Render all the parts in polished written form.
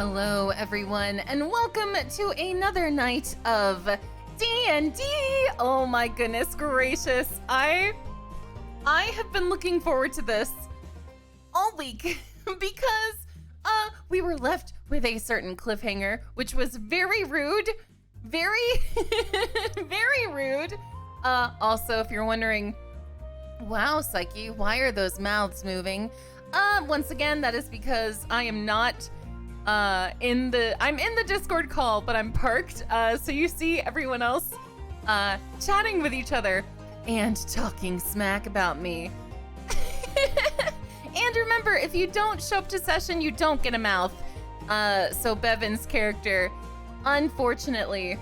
Hello everyone, and welcome to another night of D&D. Oh my goodness gracious. I have been looking forward to this all week because we were left with a certain cliffhanger, which was very rude. Very very rude. Also, if you're wondering, wow, Psyche, why are those mouths moving? Once again, that is because I am not I'm in the Discord call, but I'm parked. So you see everyone else chatting with each other and talking smack about me. And remember, if you don't show up to session, you don't get a mouth. So Bevan's character, unfortunately,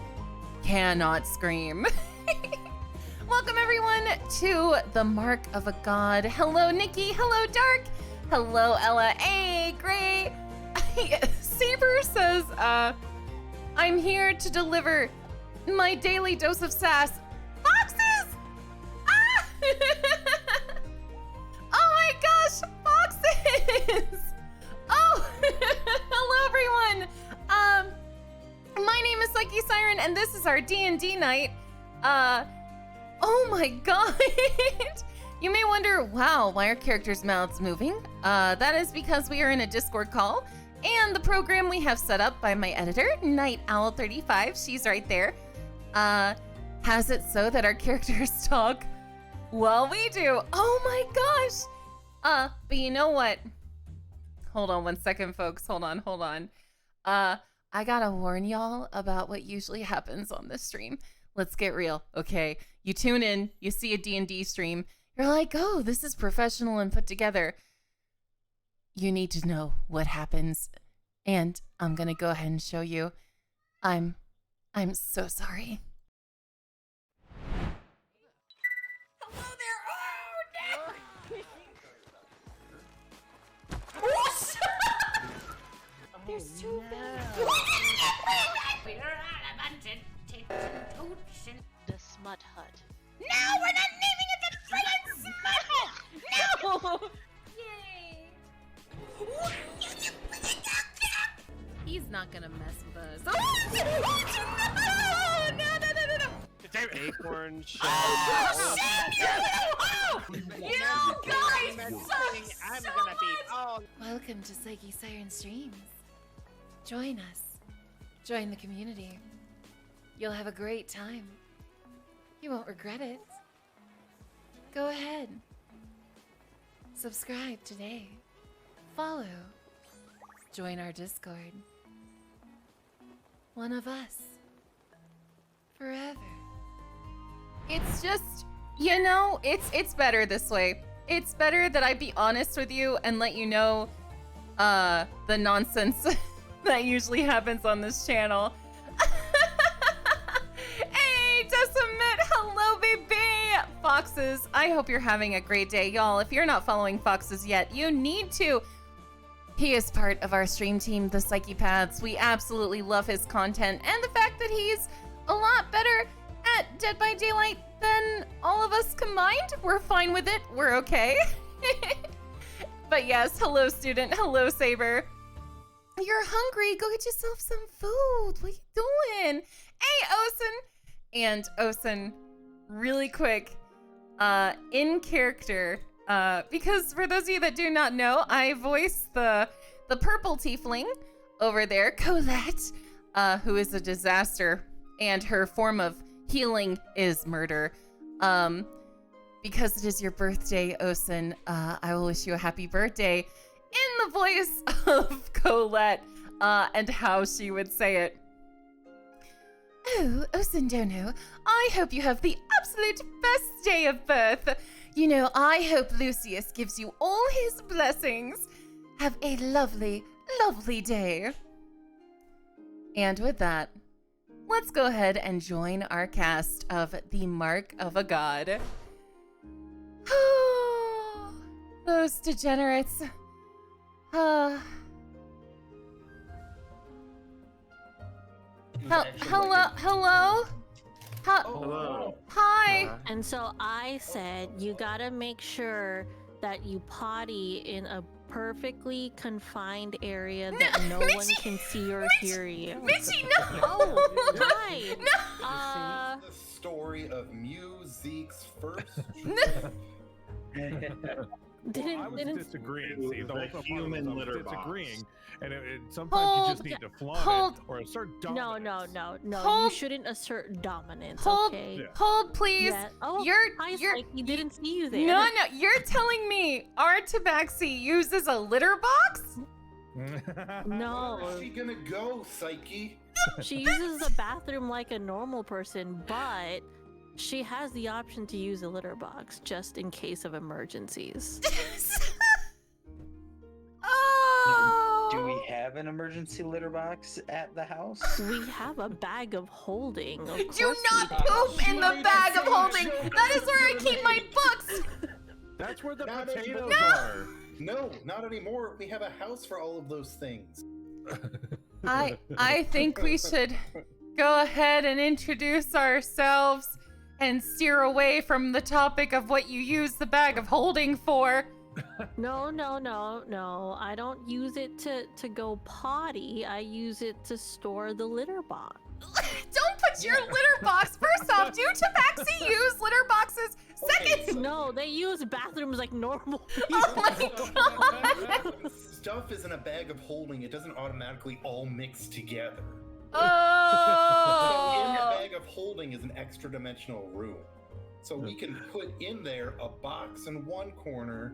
cannot scream. Welcome everyone to the Mark of a God. Hello Nikki, hello Dark, hello Ella, hey great. Saber says, I'm here to deliver my daily dose of sass. Foxes! Ah! Oh my gosh, foxes! Oh, hello everyone. My name is PsycheSiren, and this is our D&D night. Oh my god. You may wonder, wow, why are characters' mouths moving? That is because we are in a Discord call, and the program we have set up by my editor, Night Owl 35, she's right there, has it so that our characters talk while we do. Oh my gosh. But you know what? Hold on one second, folks. Hold on. I gotta warn y'all about what usually happens on this stream. Let's get real, okay? You tune in, you see a D&D stream, you're like, oh, this is professional and put together. You need to know what happens, and I'm gonna go ahead and show you. I'm so sorry. Hello there! Oh, no! There's two of them. The Smut Hut. No, we're not naming it the friggin' Smut Hut! No! Yay! He's not gonna mess with us. Oh, no! Acorn shell. Oh, shit! You guys suck so much! Welcome to PsycheSiren Streams. Join us. Join the community. You'll have a great time. You won't regret it. Go ahead. Subscribe today. Follow. Join our Discord. One of us. Forever. It's just, you know, it's better this way. It's better that I be honest with you and let you know the nonsense that usually happens on this channel. Hey, Decimate, hello baby! Foxes, I hope you're having a great day. Y'all, if you're not following Foxes yet, you need to. He is part of our stream team, the Psychepaths. We absolutely love his content, and the fact that he's a lot better at Dead by Daylight than all of us combined. We're fine with it, we're okay. But yes, hello student, hello Saber. You're hungry, go get yourself some food. What you doing? Hey, Osen. And Osen, really quick, in character, because for those of you that do not know, I voice the purple tiefling over there, Colette, who is a disaster, and her form of healing is murder. Because it is your birthday, Osen, I will wish you a happy birthday in the voice of Colette, and how she would say it. Oh, Osendono, I hope you have the absolute best day of birth. You know, I hope Lucius gives you all his blessings. Have a lovely, lovely day. And with that, let's go ahead and join our cast of the Mark of a God. Those degenerates. Hello? Hello. Hi. And so I said, you gotta make sure that you potty in a perfectly confined area that no one can see or hear you. Mitchie, no! Oh, right. No! The story of Music's first. I was disagreeing. See, the whole The part human was I litter was disagreeing, box. and sometimes you just Hold- need to flaunt hold- it or assert No, dominance. no. You Hold- shouldn't assert dominance, Hold, okay? Yeah. hold, please. Yeah. Oh, You're, hi, you're, Psyche. Didn't see you there. no, you're telling me our tabaxi uses a litter box? No. Where's she gonna go, Psyche? She uses the bathroom like a normal person, but she has the option to use a litter box just in case of emergencies. Oh. Do we have an emergency litter box at the house? We have a bag of holding. Of Do course we not do. poop in the bag of holding. That is where I keep my books. That's where the Not potatoes anymore. are. No, not anymore. We have a house for all of those things. I think we should go ahead and introduce ourselves and steer away from the topic of what you use the bag of holding for. No. I don't use it to go potty. I use it to store the litter box. Don't put your litter box. First off, do tabaxi use litter boxes? Second, No, they use bathrooms like normal people. oh my god. Stuff is in a bag of holding. It doesn't automatically all mix together. So in the Oh. bag of holding is an extra dimensional room. So we can put in there a box in one corner,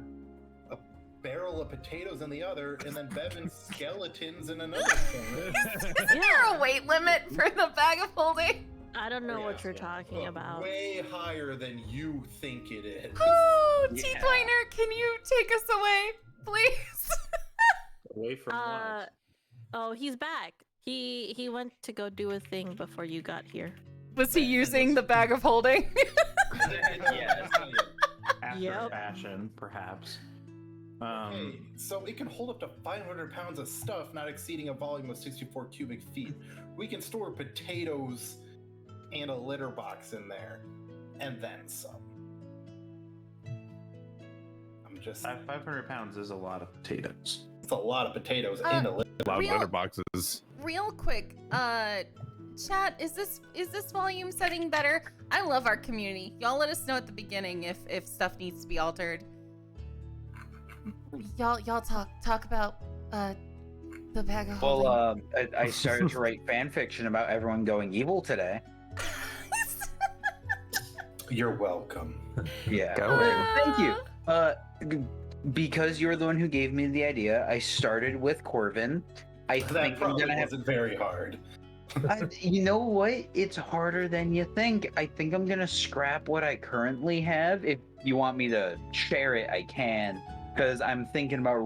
a barrel of potatoes in the other, and then Bevan's skeletons in another corner. Isn't there a weight limit for the bag of holding? I don't know what Yes, you're yeah. talking But about. Way higher than you think it is. Oh, Yeah. T-Pliner, can you take us away, please? Away from what? Oh, he's back. He went to go do a thing before you got here. Was he using the bag of holding? Yes. After Yep. fashion, perhaps. Okay, so it can hold up to 500 pounds of stuff, not exceeding a volume of 64 cubic feet. We can store potatoes and a litter box in there, and then some. I'm just, 500 pounds is a lot of potatoes. it's a lot of potatoes and a litter. A lot of Real- litter boxes. Real quick, chat, is this volume setting better? I love our community. Y'all let us know at the beginning if stuff needs to be altered. Y'all talk about the bag of holding. Well, I started to write fan fiction about everyone going evil today. You're welcome. Yeah. Go Thank you. Because you're the one who gave me the idea, I started with Corvin. I That think I'm probably gonna have. wasn't very hard. You know what? It's harder than you think. I think I'm gonna scrap what I currently have. If you want me to share it, I can. Because I'm thinking about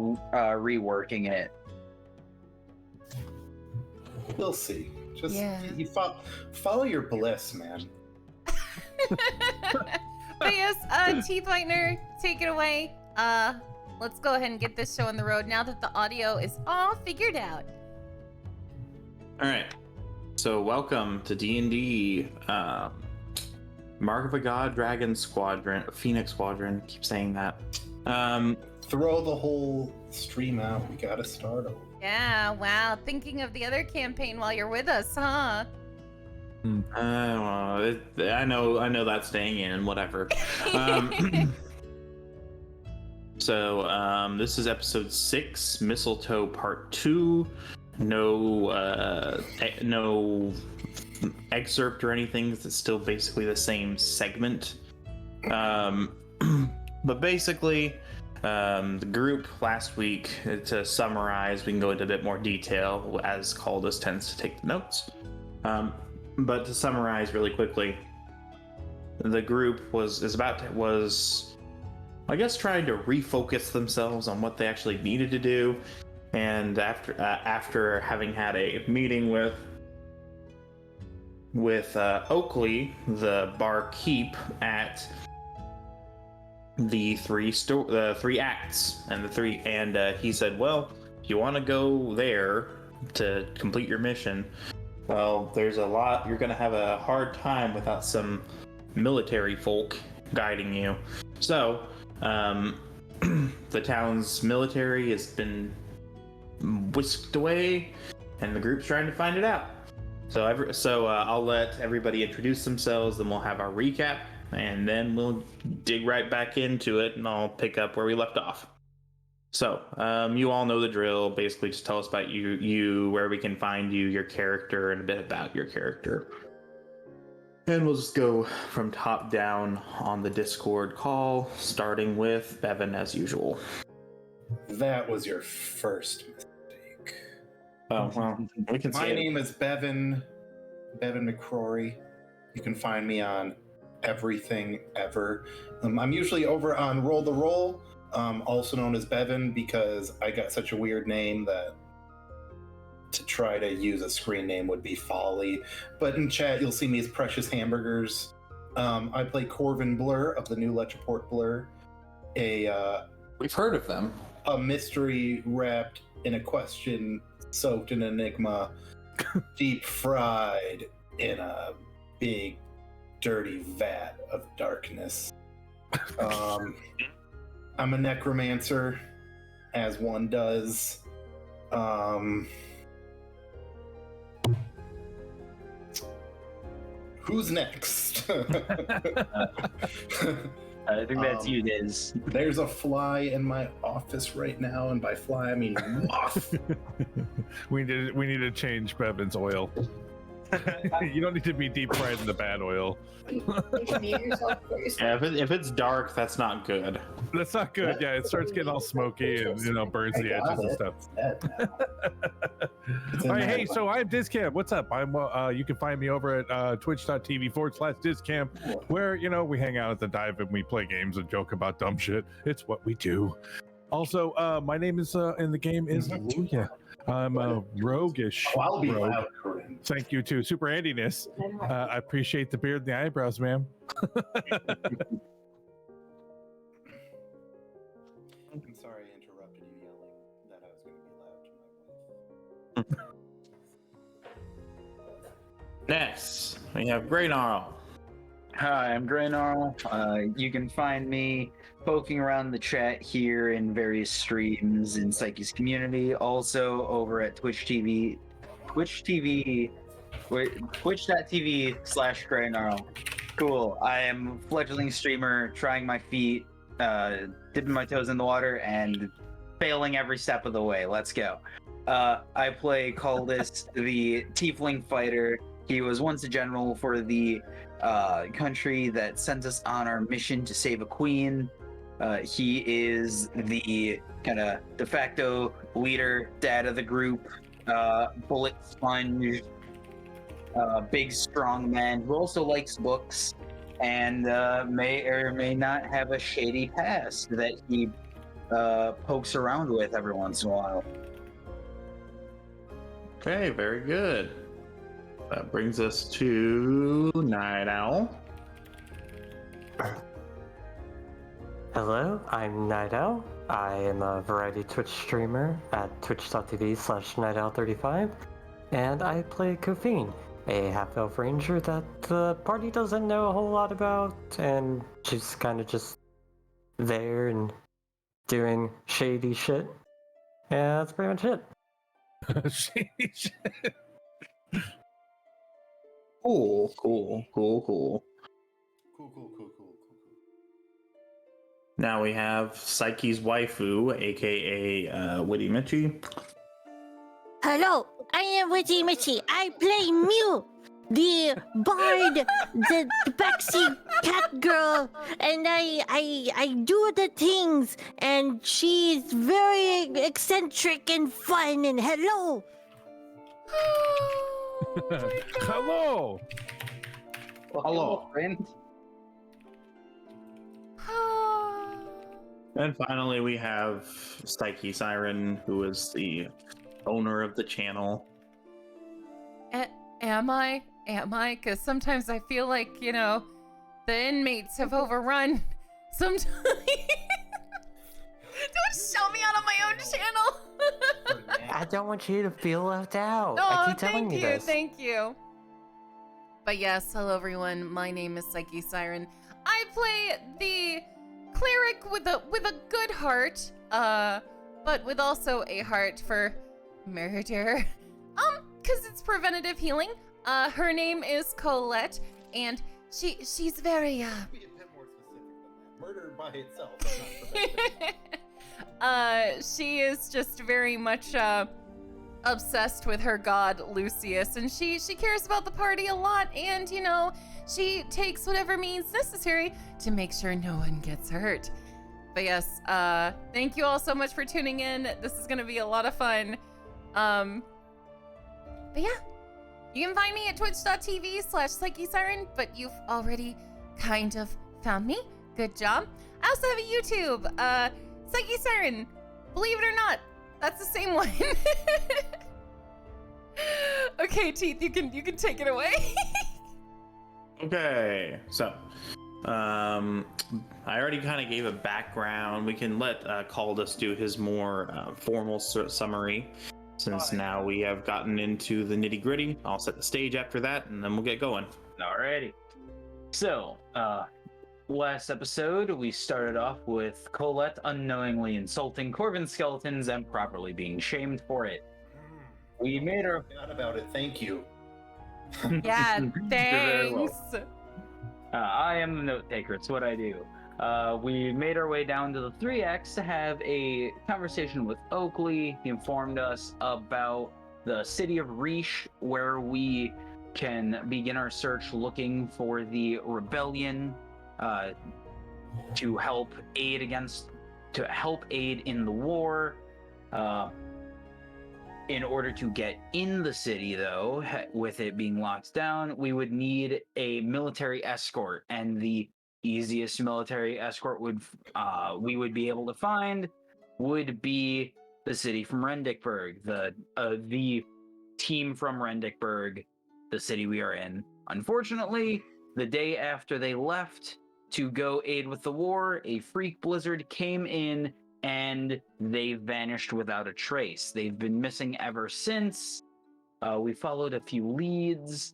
reworking it. We'll see. Just Yeah. you follow your bliss, man. But yes, T-Pliner, take it away. Let's go ahead and get this show on the road now that the audio is all figured out. All right. So welcome to D&D, Mark of a God, Dragon Squadron, Phoenix Squadron. Keep saying that. Throw the whole stream out. We gotta start over. Yeah, wow. Thinking of the other campaign while you're with us, huh? I know that's staying in. Whatever. So this is episode 6, Mistletoe Part 2. No excerpt or anything. It's still basically the same segment. But basically, the group last week, to summarize, we can go into a bit more detail as Caldus tends to take the notes. But to summarize really quickly, the group was I guess trying to refocus themselves on what they actually needed to do, and after having had a meeting with Oakley, the barkeep at the three acts, and he said, well, if you want to go there to complete your mission, well, there's a lot, you're gonna have a hard time without some military folk guiding you. So the town's military has been whisked away, and the group's trying to find it out. So I'll let everybody introduce themselves, then we'll have our recap, and then we'll dig right back into it, and I'll pick up where we left off. So, you all know the drill. Basically, just tell us about you, where we can find you, your character, and a bit about your character. And we'll just go from top down on the Discord call, starting with Bevan as usual. That was your first mistake. Oh, well, we can My name is Bevan McCrory. You can find me on everything ever. I'm usually over on Roll the Roll, also known as Bevan, because I got such a weird name that to try to use a screen name would be folly. But in chat, you'll see me as Precious Hamburgers. I play Corvin Blur of the new Letchaport Blur, We've heard of them. a mystery wrapped in a question, soaked in enigma, deep fried in a big, dirty vat of darkness. I'm a necromancer, as one does. Who's next? I think that's you, Diz. There's a fly in my office right now, and by fly I mean moth. We need to change Bevan's oil. You don't need to be deep fried in the bad oil. You can mute yourself for yourself. Yeah, if it's dark, that's not good. That's not good. Yeah, it starts getting all smoky and burns the edges and stuff. All right, hey, so I'm Discamp. What's up? I'm you can find me over at twitch.tv/Discamp, where we hang out at the dive and we play games and joke about dumb shit. It's what we do. Also, my name is in the game is Luya. I'm a roguish. Oh, I'll be rogue. loud, Corinne. Thank you too, Super Andiness. I appreciate the beard and the eyebrows, ma'am. I'm sorry I interrupted you yelling that I was going to be loud to my wife. Next, we have Greynarl. Hi, I'm Greynarl. You can find me poking around the chat here in various streams in Psyche's community. Also over at twitch.tv/Greynarl. Cool. I am a fledgling streamer, trying my feet, dipping my toes in the water, and failing every step of the way. Let's go. I play Caldus, the Tiefling fighter. He was once a general for the country that sent us on our mission to save a queen. He is the kind of de facto leader, dad of the group, bullet sponge, big strong man who also likes books and may or may not have a shady past that he pokes around with every once in a while. Okay, very good. That brings us to Night Owl. Hello, I'm Night Owl. I am a variety Twitch streamer at twitch.tv/nightowl35, and I play Kofine, a half-elf ranger that the party doesn't know a whole lot about, and she's kind of just there and doing shady shit. Yeah, that's pretty much it. Shady shit. Cool. Cool. Now we have Psyche's waifu, aka Witty Mitchie. Hello, I am Witty Mitchie. I play Mew, the bard, the backseat cat girl, and I do the things, and she's very eccentric and fun, and hello. Hello. Hello, friend. And finally, we have PsycheSiren, who is the owner of the channel. Am I? Because sometimes I feel like, the inmates have overrun. Sometimes. Don't shout me out on my own channel. I don't want you to feel left out. Oh, I keep telling you this. Thank you. But yes, hello everyone. My name is PsycheSiren. I play the cleric with a good heart, but with also a heart for murder. Cause it's preventative healing. Her name is Colette, and she's very Be a bit more specific than that. Murder by itself is not preventative. she is just very much obsessed with her god Lucius, and she cares about the party a lot, and you know, she takes whatever means necessary to make sure no one gets hurt. But yes, thank you all so much for tuning in. This is gonna be a lot of fun. But yeah, you can find me at twitch.tv/PsycheSiren, but you've already kind of found me. Good job. I also have a YouTube, PsycheSiren. Believe it or not, that's the same one. Okay, Teeth, you can take it away. Okay, so I already kind of gave a background. We can let Caldus do his more formal summary, since now we have gotten into the nitty gritty. I'll set the stage after that, and then we'll get going. Alrighty. So, last episode, we started off with Colette unknowingly insulting Corvin skeletons and properly being shamed for it. We made her... Forgot about it, thank you. Yeah, very thanks. I am the note taker, it's what I do. We made our way down to the 3X to have a conversation with Oakley. He informed us about the city of Riche, where we can begin our search looking for the rebellion to help aid in the war. In order to get in the city, though, with it being locked down, we would need a military escort, and the easiest military escort we would be able to find would be the city from Rendikburg, the team from Rendikburg, the city we are in. Unfortunately, the day after they left to go aid with the war, a freak blizzard came in and they vanished without a trace. They've been missing ever since. We followed a few leads,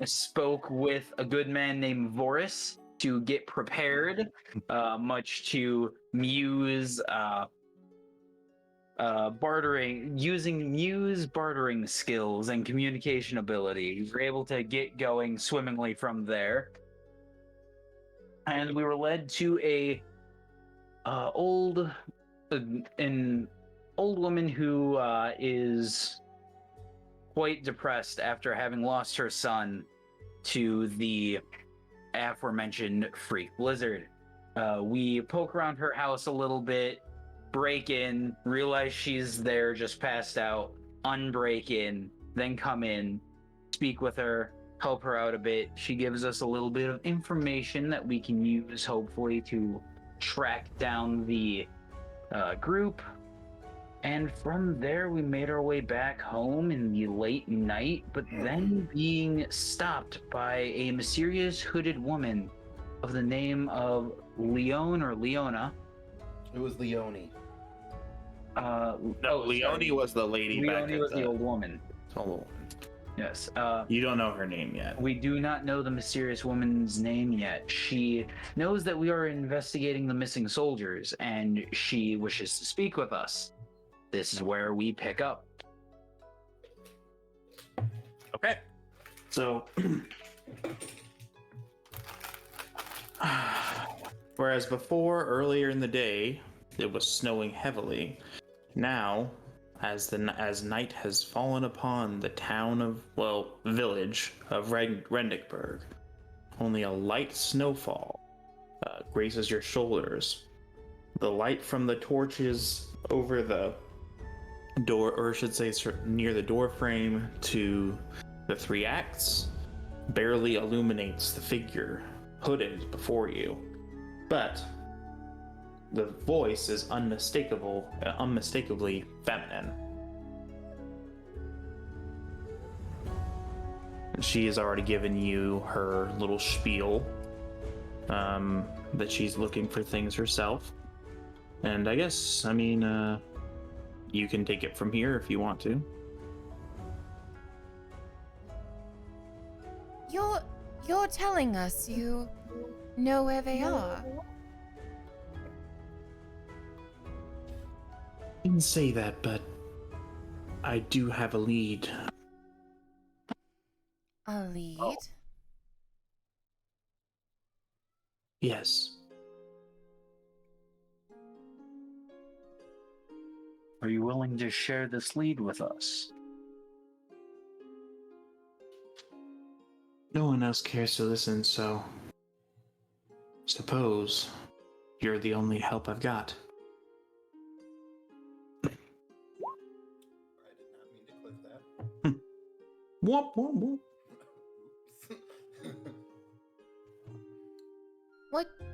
spoke with a good man named Voris to get prepared, much to Muse using Muse bartering skills and communication ability. We were able to get going swimmingly from there. And we were led to an old woman who is quite depressed after having lost her son to the aforementioned freak blizzard. We poke around her house a little bit, break in, realize she's there just passed out, unbreak in, then come in, speak with her, help her out a bit. She gives us a little bit of information that we can use hopefully to track down the group, and from there we made our way back home in the late night, but then being stopped by a mysterious hooded woman of the name of Leone or Leona. It was Leone. Leone was the lady. Leone was the old woman. Oh. Yes. You don't know her name yet. We do not know the mysterious woman's name yet. She knows that we are investigating the missing soldiers, and she wishes to speak with us. This is where we pick up. Okay. So, whereas before, earlier in the day, it was snowing heavily. Now, as night has fallen upon the village of Rendikburg, only a light snowfall graces your shoulders. The light from the torches over the door, or I should say near the door frame to the 3 acts, barely illuminates the figure hooded before you. But the voice is unmistakably feminine. She has already given you her little spiel, that she's looking for things herself. And I guess, you can take it from here if you want to. You're telling us you know where they are? didn't say that, but I do have a lead. A lead? Yes. Are you willing to share this lead with us? No one else cares to listen, so suppose you're the only help I've got. I did not mean to click that. Whoop, whoop, whoop.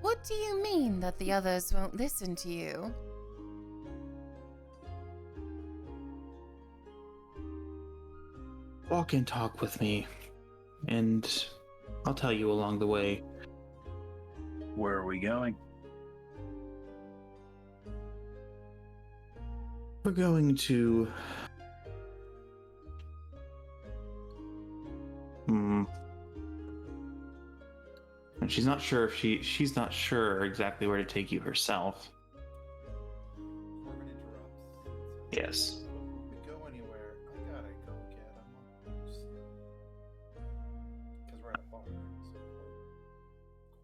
What do you mean that the others won't listen to you? Walk and talk with me, and I'll tell you along the way. Where are we going? We're going to... And she's not sure if she's not sure exactly where to take you herself. Corbin interrupts. Yes. Before we go anywhere, I gotta go get a moose. Because we're at a bar. So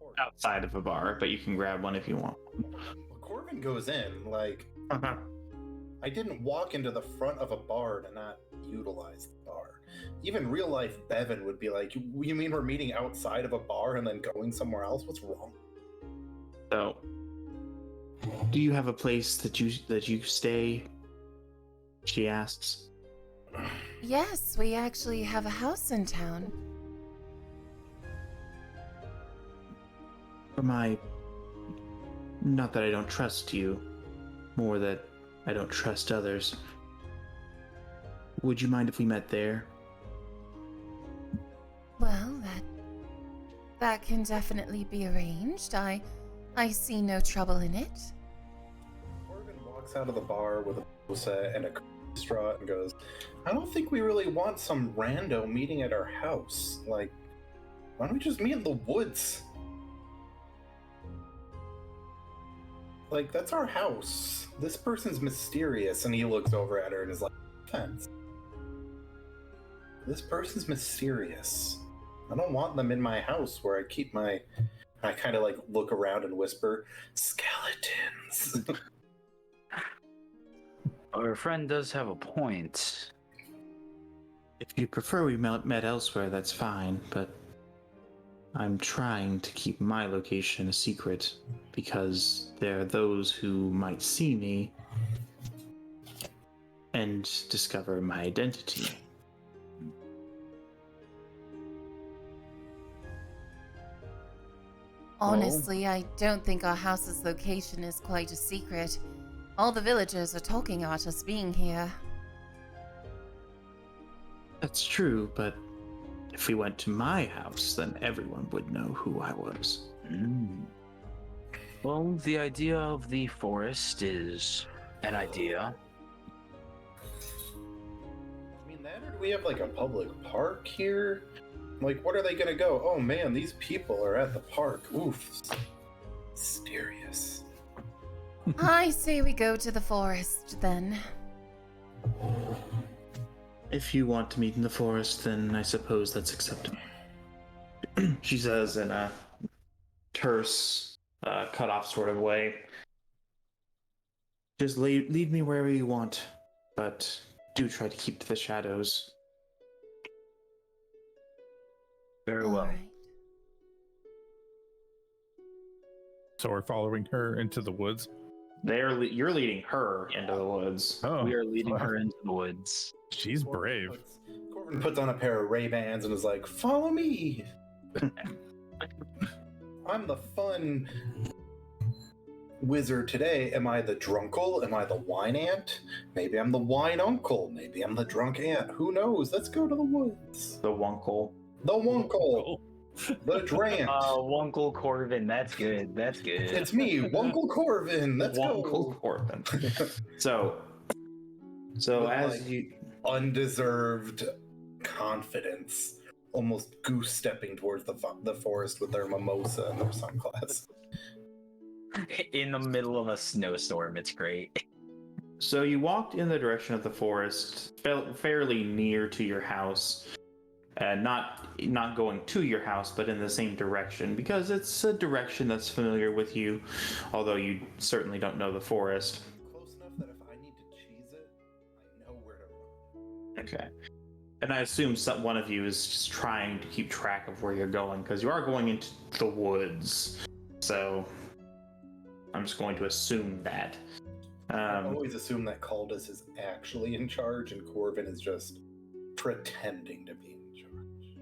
Corbin. Outside of a bar, but you can grab one if you want. Well, Corbin goes in, like, I didn't walk into the front of a bar to not utilize the bar. Even real life Bevan would be like, you mean we're meeting outside of a bar and then going somewhere else? What's wrong? So, do you have a place that you stay? She asks. Yes, we actually have a house in town. For my... Not that I don't trust you, more that I don't trust others. Would you mind if we met there? Well, that can definitely be arranged. I see no trouble in it. Corbin walks out of the bar with a bosa and a straw and goes, I don't think we really want some rando meeting at our house. Like, why don't we just meet in the woods? Like, that's our house. This person's mysterious. And he looks over at her and is like, offense. This person's mysterious. I don't want them in my house where I keep my... I kind of like look around and whisper, skeletons. Our friend does have a point. If you prefer we met elsewhere, that's fine, but I'm trying to keep my location a secret because there are those who might see me and discover my identity. Honestly, I don't think our house's location is quite a secret. All the villagers are talking about us being here. That's true, but if we went to my house, then everyone would know who I was. Well, the idea of the forest is an idea. I mean, that or do we have like a public park here? Like, what are they gonna go? Oh man, these people are at the park. Oof. Mysterious. I say we go to the forest, then. If you want to meet in the forest, then I suppose that's acceptable. She says in a terse, cut-off sort of way. Just lead me wherever you want, but do try to keep to the shadows. Very All well. right. So we're following her into the woods. You're leading her into the woods. Oh, We are leading her into the woods. she's brave. Corbin puts on a pair of Ray-Bans and is like, follow me. I'm the fun wizard today. Am I the drunkle? Am I the wine aunt? Maybe I'm the wine uncle. Maybe I'm the drunk aunt. Who knows? Let's go to the woods. The Wunkle. The wunkle. The drant. Wunkle Corvin, that's good. That's good. It's me, Wunkle Corvin. Let's Wunkle go. Corbin. So With, as like, you... undeserved confidence, almost goose stepping towards the forest with their mimosa and their sunglasses. In the middle of a snowstorm, it's great. So you walked in the direction of the forest, fairly near to your house, and not going to your house, but in the same direction, because it's a direction that's familiar with you, although you certainly don't know the forest. Close enough that if I need to cheese it, I know where to run. Okay. And I assume one of you is just trying to keep track of where you're going, because you are going into the woods. So I'm just going to assume that. I always assume that Caldus is actually in charge and Corvin is just pretending to be in charge.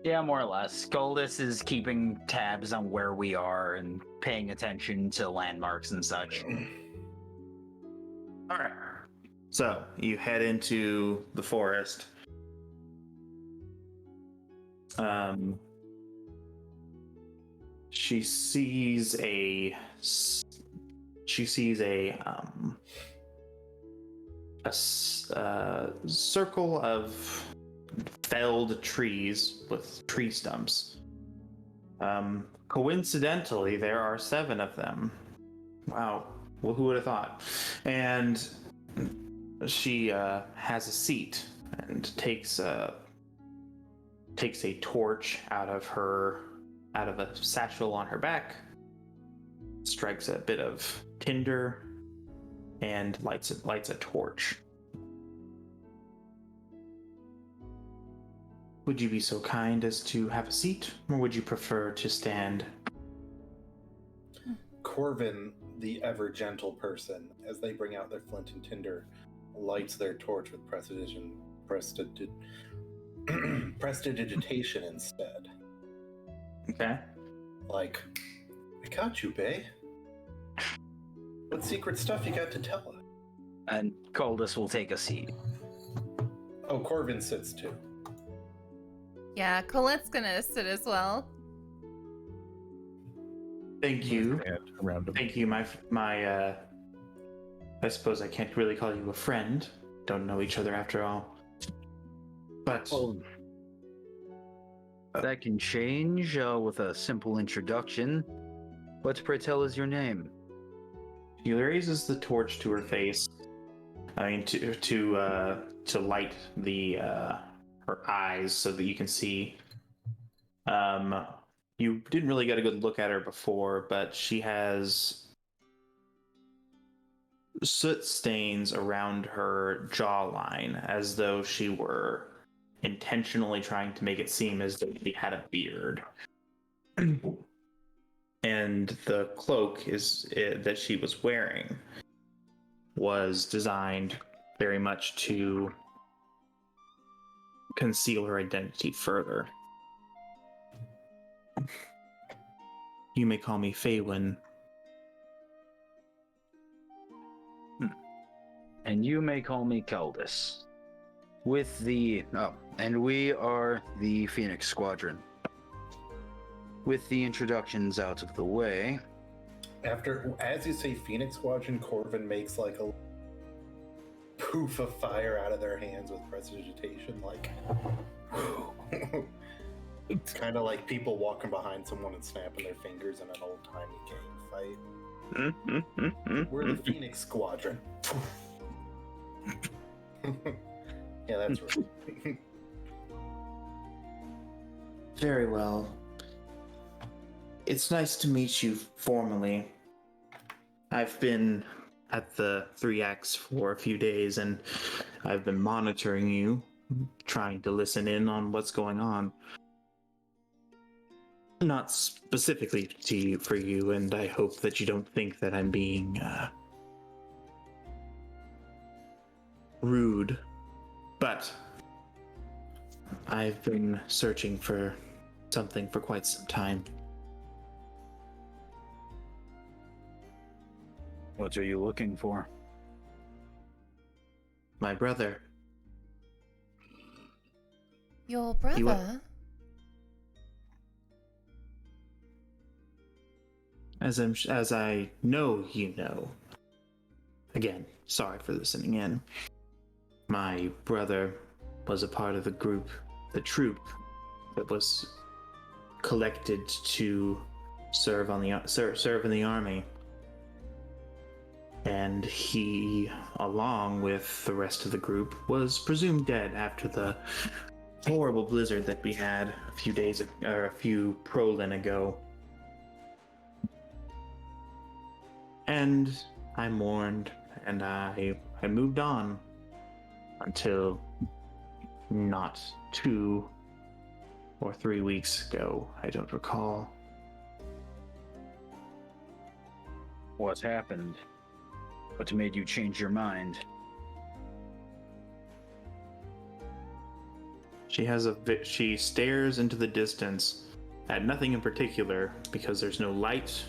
Yeah, more or less. Goldus is keeping tabs on where we are and paying attention to landmarks and such. All right. So you head into the forest. She sees a circle of felled trees with tree stumps. Coincidentally, there are 7 of them. Wow. Well, who would have thought? And she has a seat and takes a torch out of a satchel on her back, strikes a bit of tinder, and lights a torch. Would you be so kind as to have a seat, or would you prefer to stand? Corvin, the ever gentle person, as they bring out their flint and tinder, lights their torch with prestidigitation instead. Okay. Like, I got you, bae. What secret stuff you got to tell us? And Goldus will take a seat. Oh, Corvin sits too. Yeah, Colette's gonna sit as well. Thank you. Around him. Thank you, my. I suppose I can't really call you a friend. Don't know each other after all. But Well, that can change with a simple introduction. What, pray tell, is your name? she raises the torch to her face. I mean, to light the her eyes so that you can see. You didn't really get a good look at her before, but she has soot stains around her jawline, as though she were intentionally trying to make it seem as though she had a beard. And the cloak that she was wearing was designed very much to conceal her identity further. You may call me Faywin. And you may call me Caldus. And we are the Phoenix Squadron. With the introductions out of the way. As you say Phoenix Squadron, Corvin makes like a poof of fire out of their hands with prestidigitation, like it's kind of like people walking behind someone and snapping their fingers in an old-timey gang fight. We're the Phoenix Squadron. Yeah, that's right. Very well. It's nice to meet you formally. I've been at the 3X for a few days, and I've been monitoring you, trying to listen in on what's going on. Not specifically for you, and I hope that you don't think that I'm being rude, but I've been searching for something for quite some time. What are you looking for? My brother. Your brother? As I know you know. Again, sorry for listening in. My brother was a part of the troop that was collected to serve in the army. And he, along with the rest of the group, was presumed dead after the horrible blizzard that we had a few prolin ago. And I mourned, and I moved on until not 2 or 3 weeks ago. I don't recall. What happened? What made you change your mind? She stares into the distance at nothing in particular because there's no light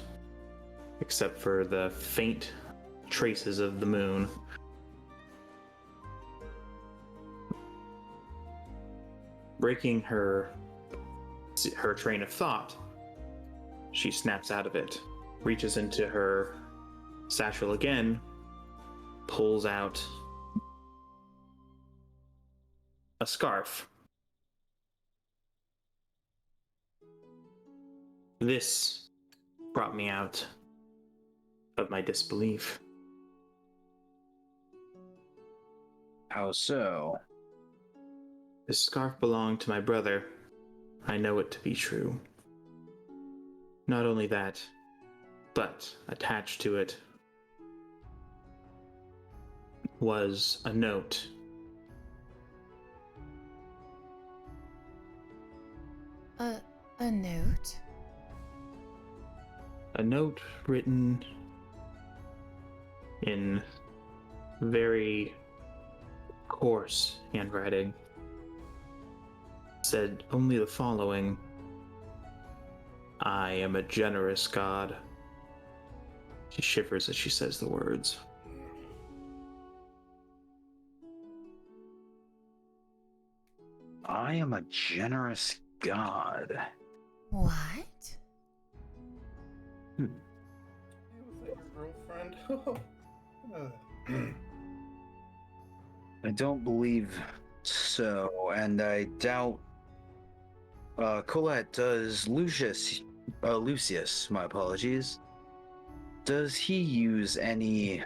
except for the faint traces of the moon. Breaking her train of thought, she snaps out of it, reaches into her satchel again, pulls out a scarf. This brought me out of my disbelief. How so? This scarf belonged to my brother. I know it to be true. Not only that, but attached to it was a note. A note? A note written in very coarse handwriting. Said only the following: I am a generous god. She shivers as she says the words. I am a generous god. What? Was that your girlfriend? I don't believe so, and I doubt Colette, does Lucius, my apologies, does he use any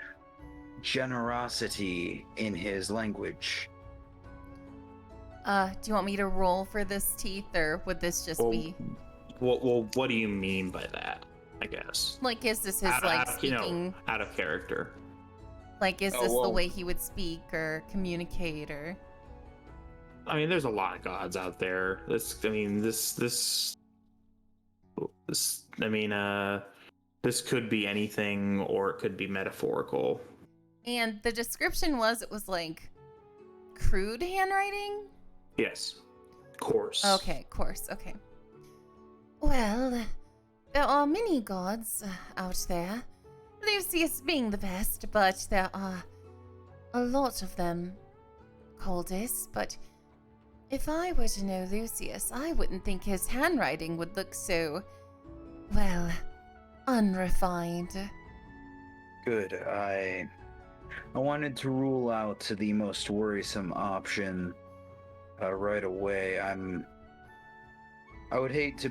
generosity in his language? Do you want me to roll for this teeth, or would this just be... Well, what do you mean by that, I guess? Like, is this his, speaking... out of character. Like, is this the way he would speak or communicate, or... I mean, there's a lot of gods out there. This could be anything, or it could be metaphorical. And the description was, it was like crude handwriting? Yes. Coarse. Okay, coarse, okay. Well, there are many gods out there. Lucius being the best, but there are a lot of them. Coldest, but if I were to know Lucius, I wouldn't think his handwriting would look so, well, unrefined. Good. I wanted to rule out the most worrisome option right away. I would hate to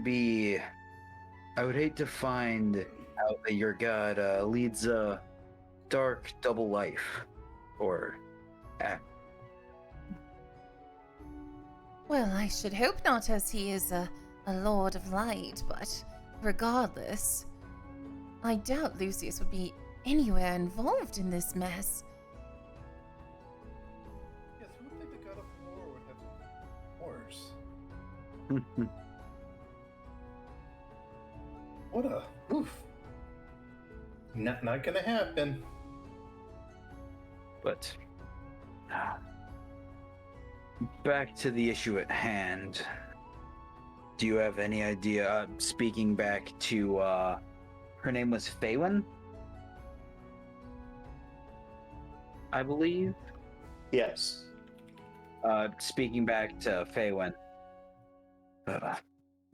find out that your god leads a dark double life, or Well, I should hope not, as he is a lord of light, but regardless, I doubt Lucius would be anywhere involved in this mess. Yes, who would think the god of war would have wars? What a oof! Not gonna happen. But back to the issue at hand. Do you have any idea? Speaking back to her name was Faywin, I believe. Yes. Speaking back to Faywin,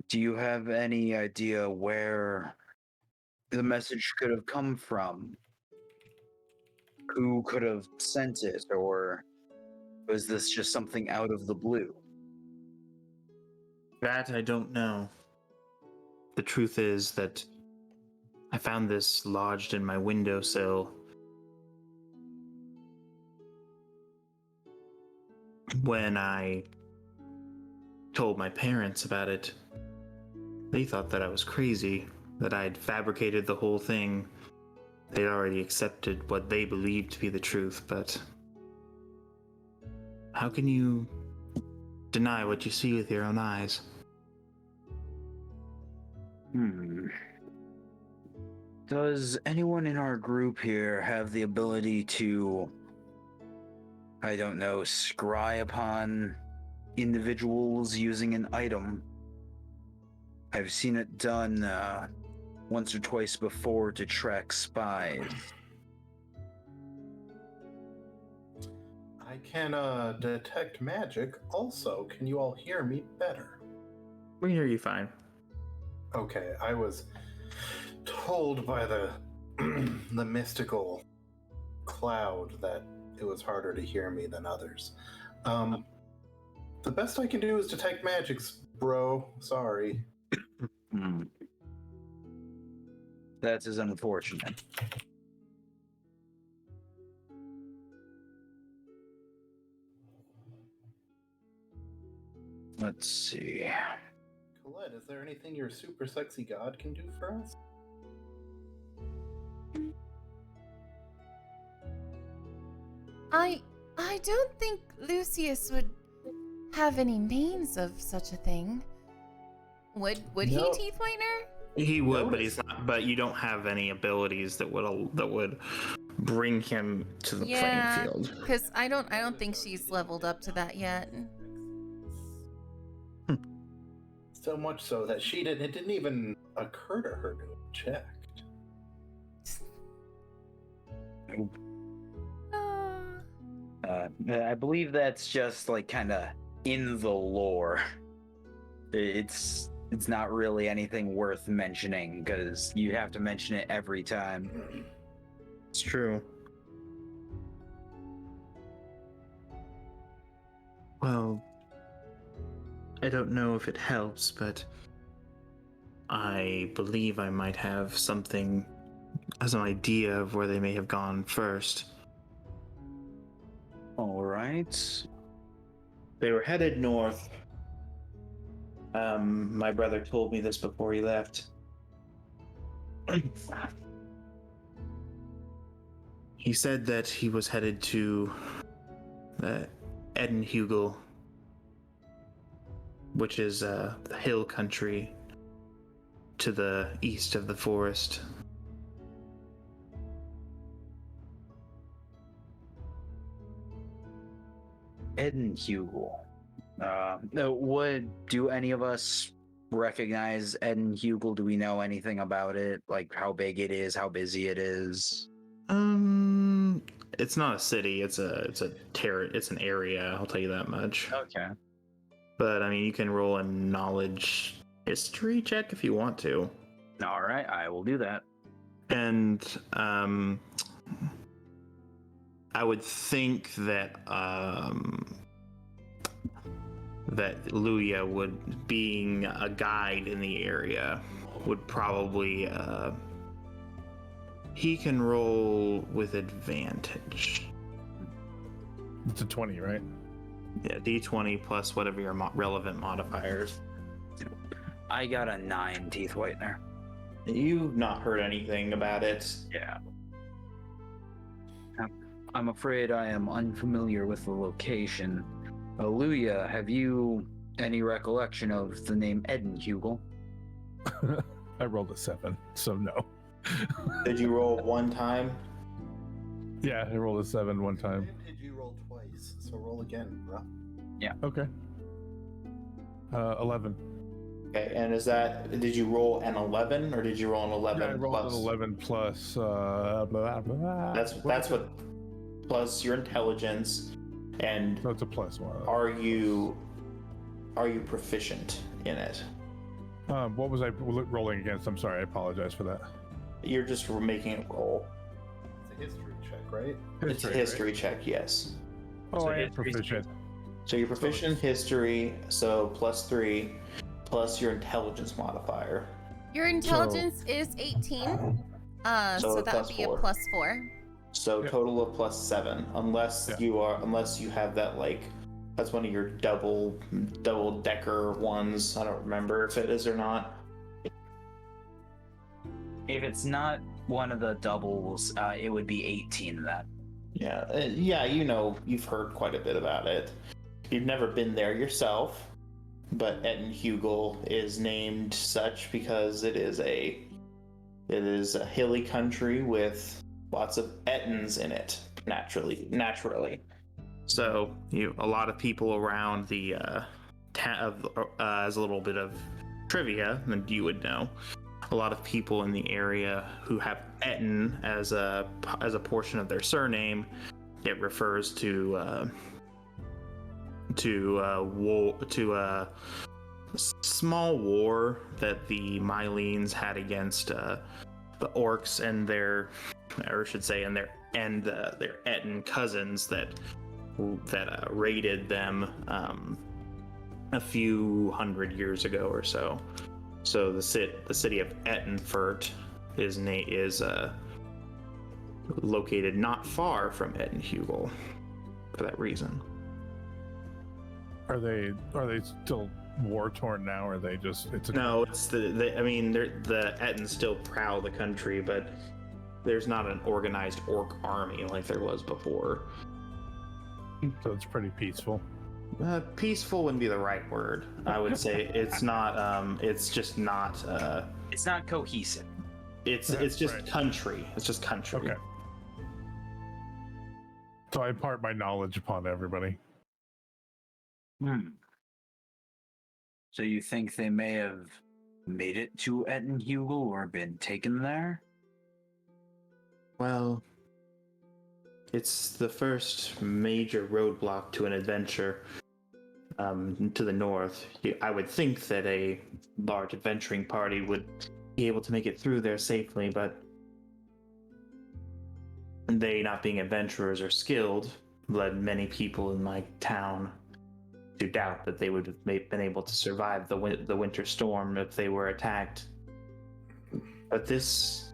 do you have any idea where the message could have come from? Who could have sent it, or was this just something out of the blue? That I don't know. The truth is that I found this lodged in my windowsill when I told my parents about it, they thought that I was crazy, that I had fabricated the whole thing. They'd already accepted what they believed to be the truth, but how can you deny what you see with your own eyes? Does anyone in our group here have the ability to, I don't know, scry upon individuals using an item? I've seen it done once or twice before to track spies. I can detect magic. Also, can you all hear me better? We can hear you fine. Okay, I was told by the the mystical cloud that it was harder to hear me than others. The best I can do is detect magics, bro. Sorry. That is unfortunate. Let's see. Colette, is there anything your super sexy god can do for us? I don't think Lucius would have any means of such a thing. Would No. he, Teeth Whitener? He would, but he's not. But you don't have any abilities that would bring him to the playing field. Because I don't think she's leveled up to that yet. So much so that it didn't even occur to her to have checked. I believe that's just like kind of in the lore. It's not really anything worth mentioning because you have to mention it every time. It's true. Well, I don't know if it helps, but I believe I might have something as an idea of where they may have gone first. All right. They were headed north. My brother told me this before he left. He said that he was headed to Edenhugel, which is the hill country to the east of the forest. Edenhugel. Do any of us recognize Edenhugel? Do we know anything about it? Like how big it is, how busy it is? It's not a city. It's an area. I'll tell you that much. Okay. But I mean, you can roll a knowledge history check if you want to. All right, I will do that. And I would think that that Luya would, being a guide in the area, would probably he can roll with advantage. It's a 20, right? Yeah, D20 plus whatever your relevant modifiers. I got a 9, Teeth Whitener. You've not heard anything about it. Yeah. I'm afraid I am unfamiliar with the location. Luya, have you any recollection of the name Edenhugel? I rolled a 7, so no. Did you roll one time? Yeah, I rolled a 7 one time. Did you roll twice? So roll again, bro. Yeah. Okay. 11. Okay, and did you roll an 11 or did you roll an 11 Yeah, I rolled plus? an 11 plus. Blah, blah, blah. That's what plus your intelligence, and So it's a plus 1. are you proficient in it? What was I rolling against? I'm sorry, I apologize for that. You're just making it roll. It's a history check, right? It's a history check, yes. Oh, So I am history- proficient. So you're proficient in history, so +3, plus your intelligence modifiir. Your intelligence is 18. So that would be a +4. +4. So Yep. total of +7, unless Yeah. you have that like That's one of your double decker ones. I don't remember if it is or not. If it's not one of the doubles, it would be 18 then. Yeah, you've heard quite a bit about it. You've never been there yourself, but Ettenhugel is named such because it is a hilly country with lots of Ettins in it, naturally. So a lot of people around the as a little bit of trivia that you would know. A lot of people in the area who have Ettin as a portion of their surname. It refers to a small war that the Mylenes had against the orcs and their Ettin cousins that raided them a few hundred years ago or so. So the city of Ettenfurt is located not far from Ettenhugel for that reason. Are they still war torn now, or are they just? No, it's the Ettins still prowl the country, but there's not an organized orc army like there was before. So it's pretty peaceful. Peaceful wouldn't be the right word. I would say it's not. It's just not. It's not cohesive. It's just right. Country. It's just country. Okay. So I impart my knowledge upon everybody. So you think they may have made it to Ettenhugel or been taken there? Well, it's the first major roadblock to an adventure to the north. I would think that a large adventuring party would be able to make it through there safely, but they, not being adventurers or skilled, led many people in my town to doubt that they would have been able to survive the winter storm if they were attacked. But this,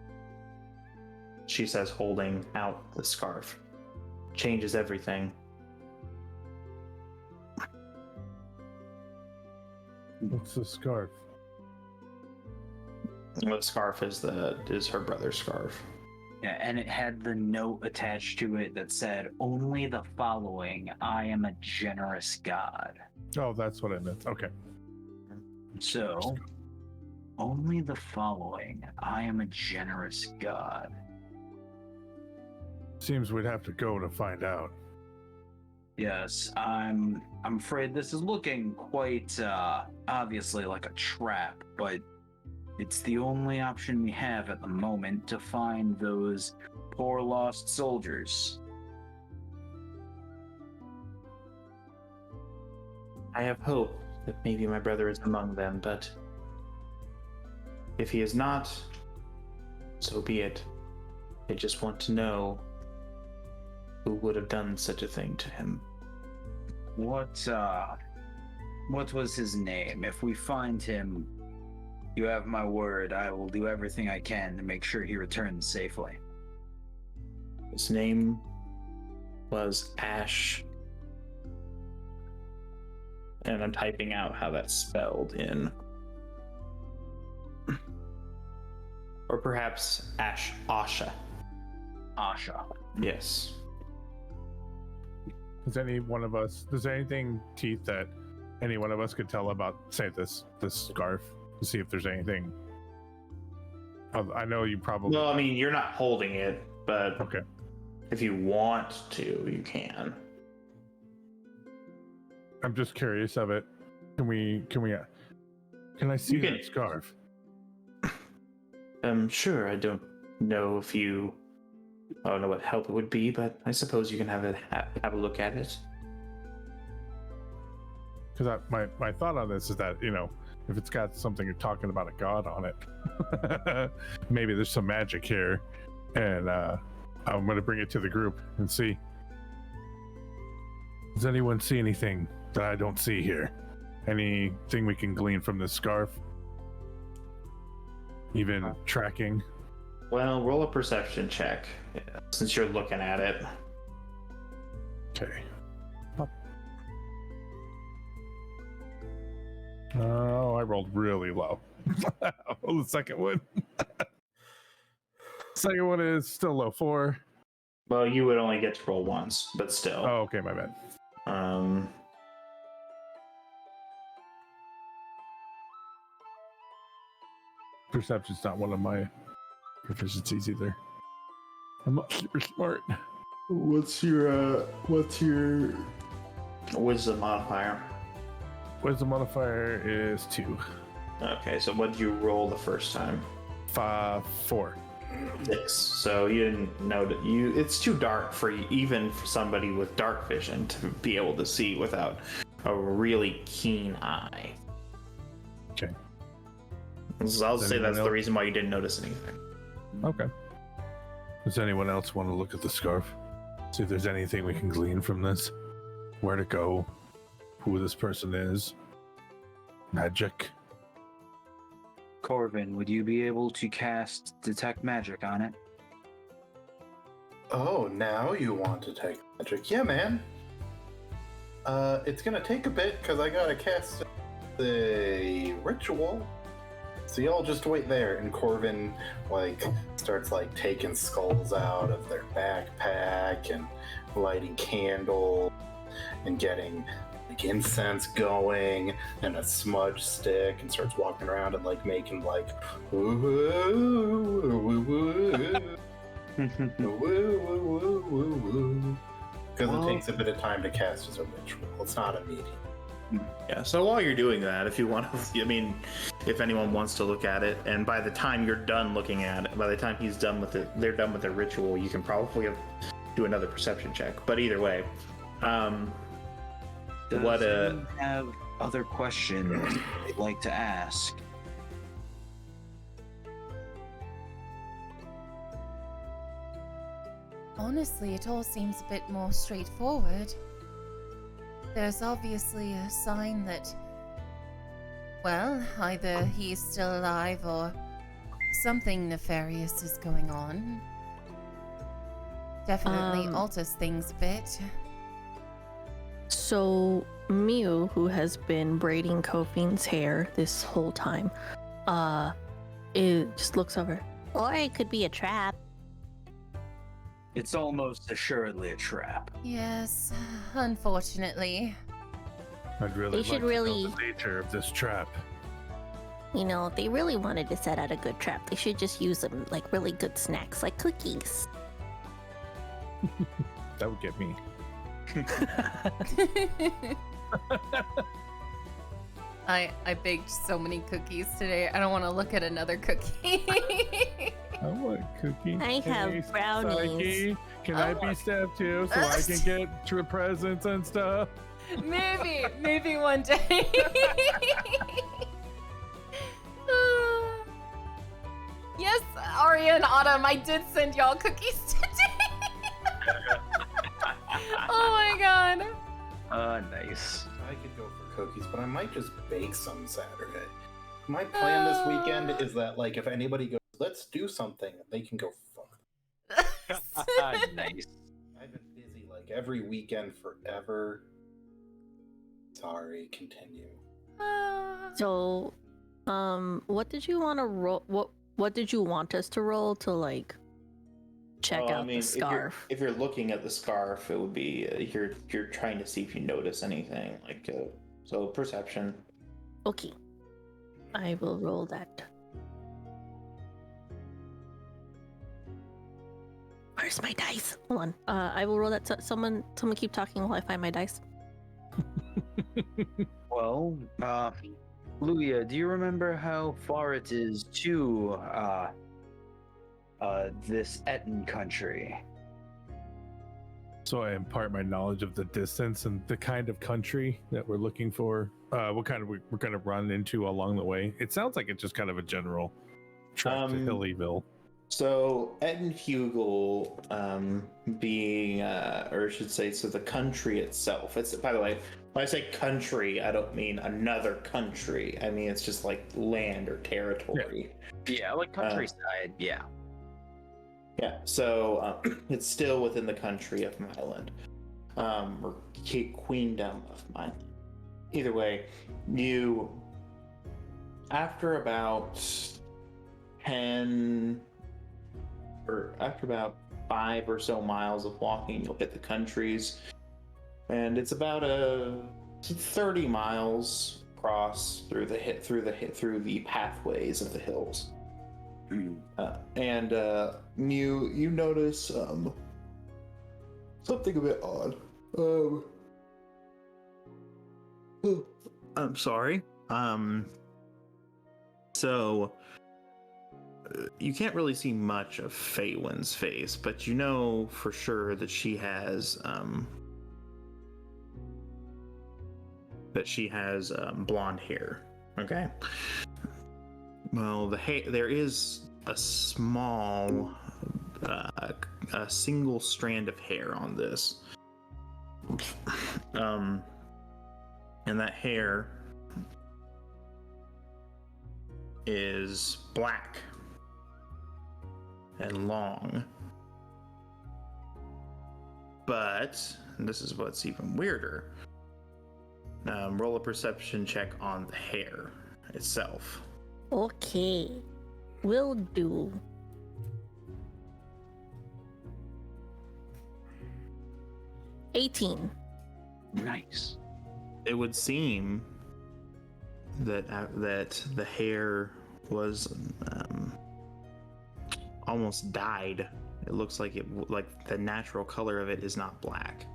she says, holding out the scarf, changes everything. What's the scarf? The scarf is her brother's scarf. Yeah, and it had the note attached to it that said, "Only the following, I am a generous god." Oh, that's what I meant. Okay. So, only the following, I am a generous god. Seems we'd have to go to find out. Yes, I'm afraid this is looking quite obviously like a trap, but it's the only option we have at the moment to find those poor lost soldiers. I have hope that maybe my brother is among them, but if he is not, so be it. I just want to know who would have done such a thing to him. What was his name? If we find him, you have my word, I will do everything I can to make sure he returns safely. His name was Ash. And I'm typing out how that's spelled in. Or perhaps Asha. Asha. Yes. Does anything, Teeth, that any one of us could tell about, say, this scarf, to see if there's anything? I know you probably... No, I mean, you're not holding it, but okay. If you want to, you can. I'm just curious of it. Can I see that scarf? Sure. I don't know I don't know what help it would be, but I suppose you can have a look at it. Because my thought on this is that, if it's got something you're talking about a god on it, maybe there's some magic here, and I'm going to bring it to the group and see. Does anyone see anything that I don't see here? Anything we can glean from this scarf? Even tracking? Well, roll a perception check, since you're looking at it. Okay. Oh, I rolled really low. The second one. Second one is still low, 4. Well, you would only get to roll once, but still. Oh, okay, my bad. Perception's not one of my proficiencies either. I'm not super smart. What's your wisdom modifier? Wisdom modifier is 2. Okay, so what did you roll the first time? 4. 6. So you didn't know that it's too dark for you, even for somebody with dark vision to be able to see without a really keen eye. Okay. So I'll say that's the reason why you didn't notice anything. Okay. Does anyone else want to look at the scarf? See if there's anything we can glean from this? Where to go? Who this person is? Magic? Corvin, would you be able to cast Detect Magic on it? Oh, now you want to take magic. Yeah, man. It's gonna take a bit because I gotta cast the ritual. So y'all just wait there, and Corvin starts taking skulls out of their backpack and lighting candles and getting incense going and a smudge stick, and starts walking around and making woo woo woo woo woo, because it takes a bit of time to cast as a ritual. It's not immediate. Yeah, so while you're doing that, if you want to, if anyone wants to look at it, and by the time you're done looking at it, by the time he's done with it, they're done with their ritual, you can probably do another perception check. But either way, Does anyone have other questions they'd like to ask? Honestly, it all seems a bit more straightforward. There's obviously a sign that, well, either he's still alive or something nefarious is going on. Definitely alters things a bit. So Mew, who has been braiding Kofine's hair this whole time, it just looks over. Or it could be a trap. It's almost assuredly a trap. Yes, unfortunately. I'd really They should like to really- know the nature of this trap. You know, if they really wanted to set out a good trap, they should just use them like really good snacks, like cookies. That would get me. I baked so many cookies today. I don't want to look at another cookie. I want a cookie. I have Hey, brownies. Psyche, can I be step 2 so I can get presents and stuff? Maybe one day. Yes, Arya and Autumn, I did send y'all cookies today. Oh my god. Nice. I could go for cookies, but I might just bake some Saturday. My plan this weekend is that, if anybody goes, let's do something, they can go fuck. Nice. I've been busy every weekend forever. Sorry, continue. So, what did you want to roll? What did you want us to roll to check out the scarf? If you're looking at the scarf, it would be you're trying to see if you notice anything so perception. Okay, I will roll that. Where's my dice? Hold on. I will roll that. Someone keep talking while I find my dice. Well, Luia, do you remember how far it is to this Etten country? So I impart my knowledge of the distance and the kind of country that we're looking for. What kind of we're going to run into along the way. It sounds like it's just kind of a general trek to Hillyville. So Edenhugel, being, or I should say, so the country itself. It's, by the way, when I say country, I don't mean another country. I mean it's just land or territory. Yeah, countryside. Yeah. Yeah. So it's still within the country of Myland, or Queendom of Myland. Either way, you after about 10 or after about 5 or so miles of walking, you'll hit the countries, and it's about 30 miles across through the pathways of the hills. And Mew, you notice something a bit odd. I'm sorry. So you can't really see much of Feywin's face, but you know for sure that she has blonde hair. Okay. Well, there is a small, a single strand of hair on this, and that hair is black and long. But and this is what's even weirder. Roll a perception check on the hair itself. Okay, will do. $18. Nice. It would seem that the hair was almost dyed. It looks like the natural color of it is not black.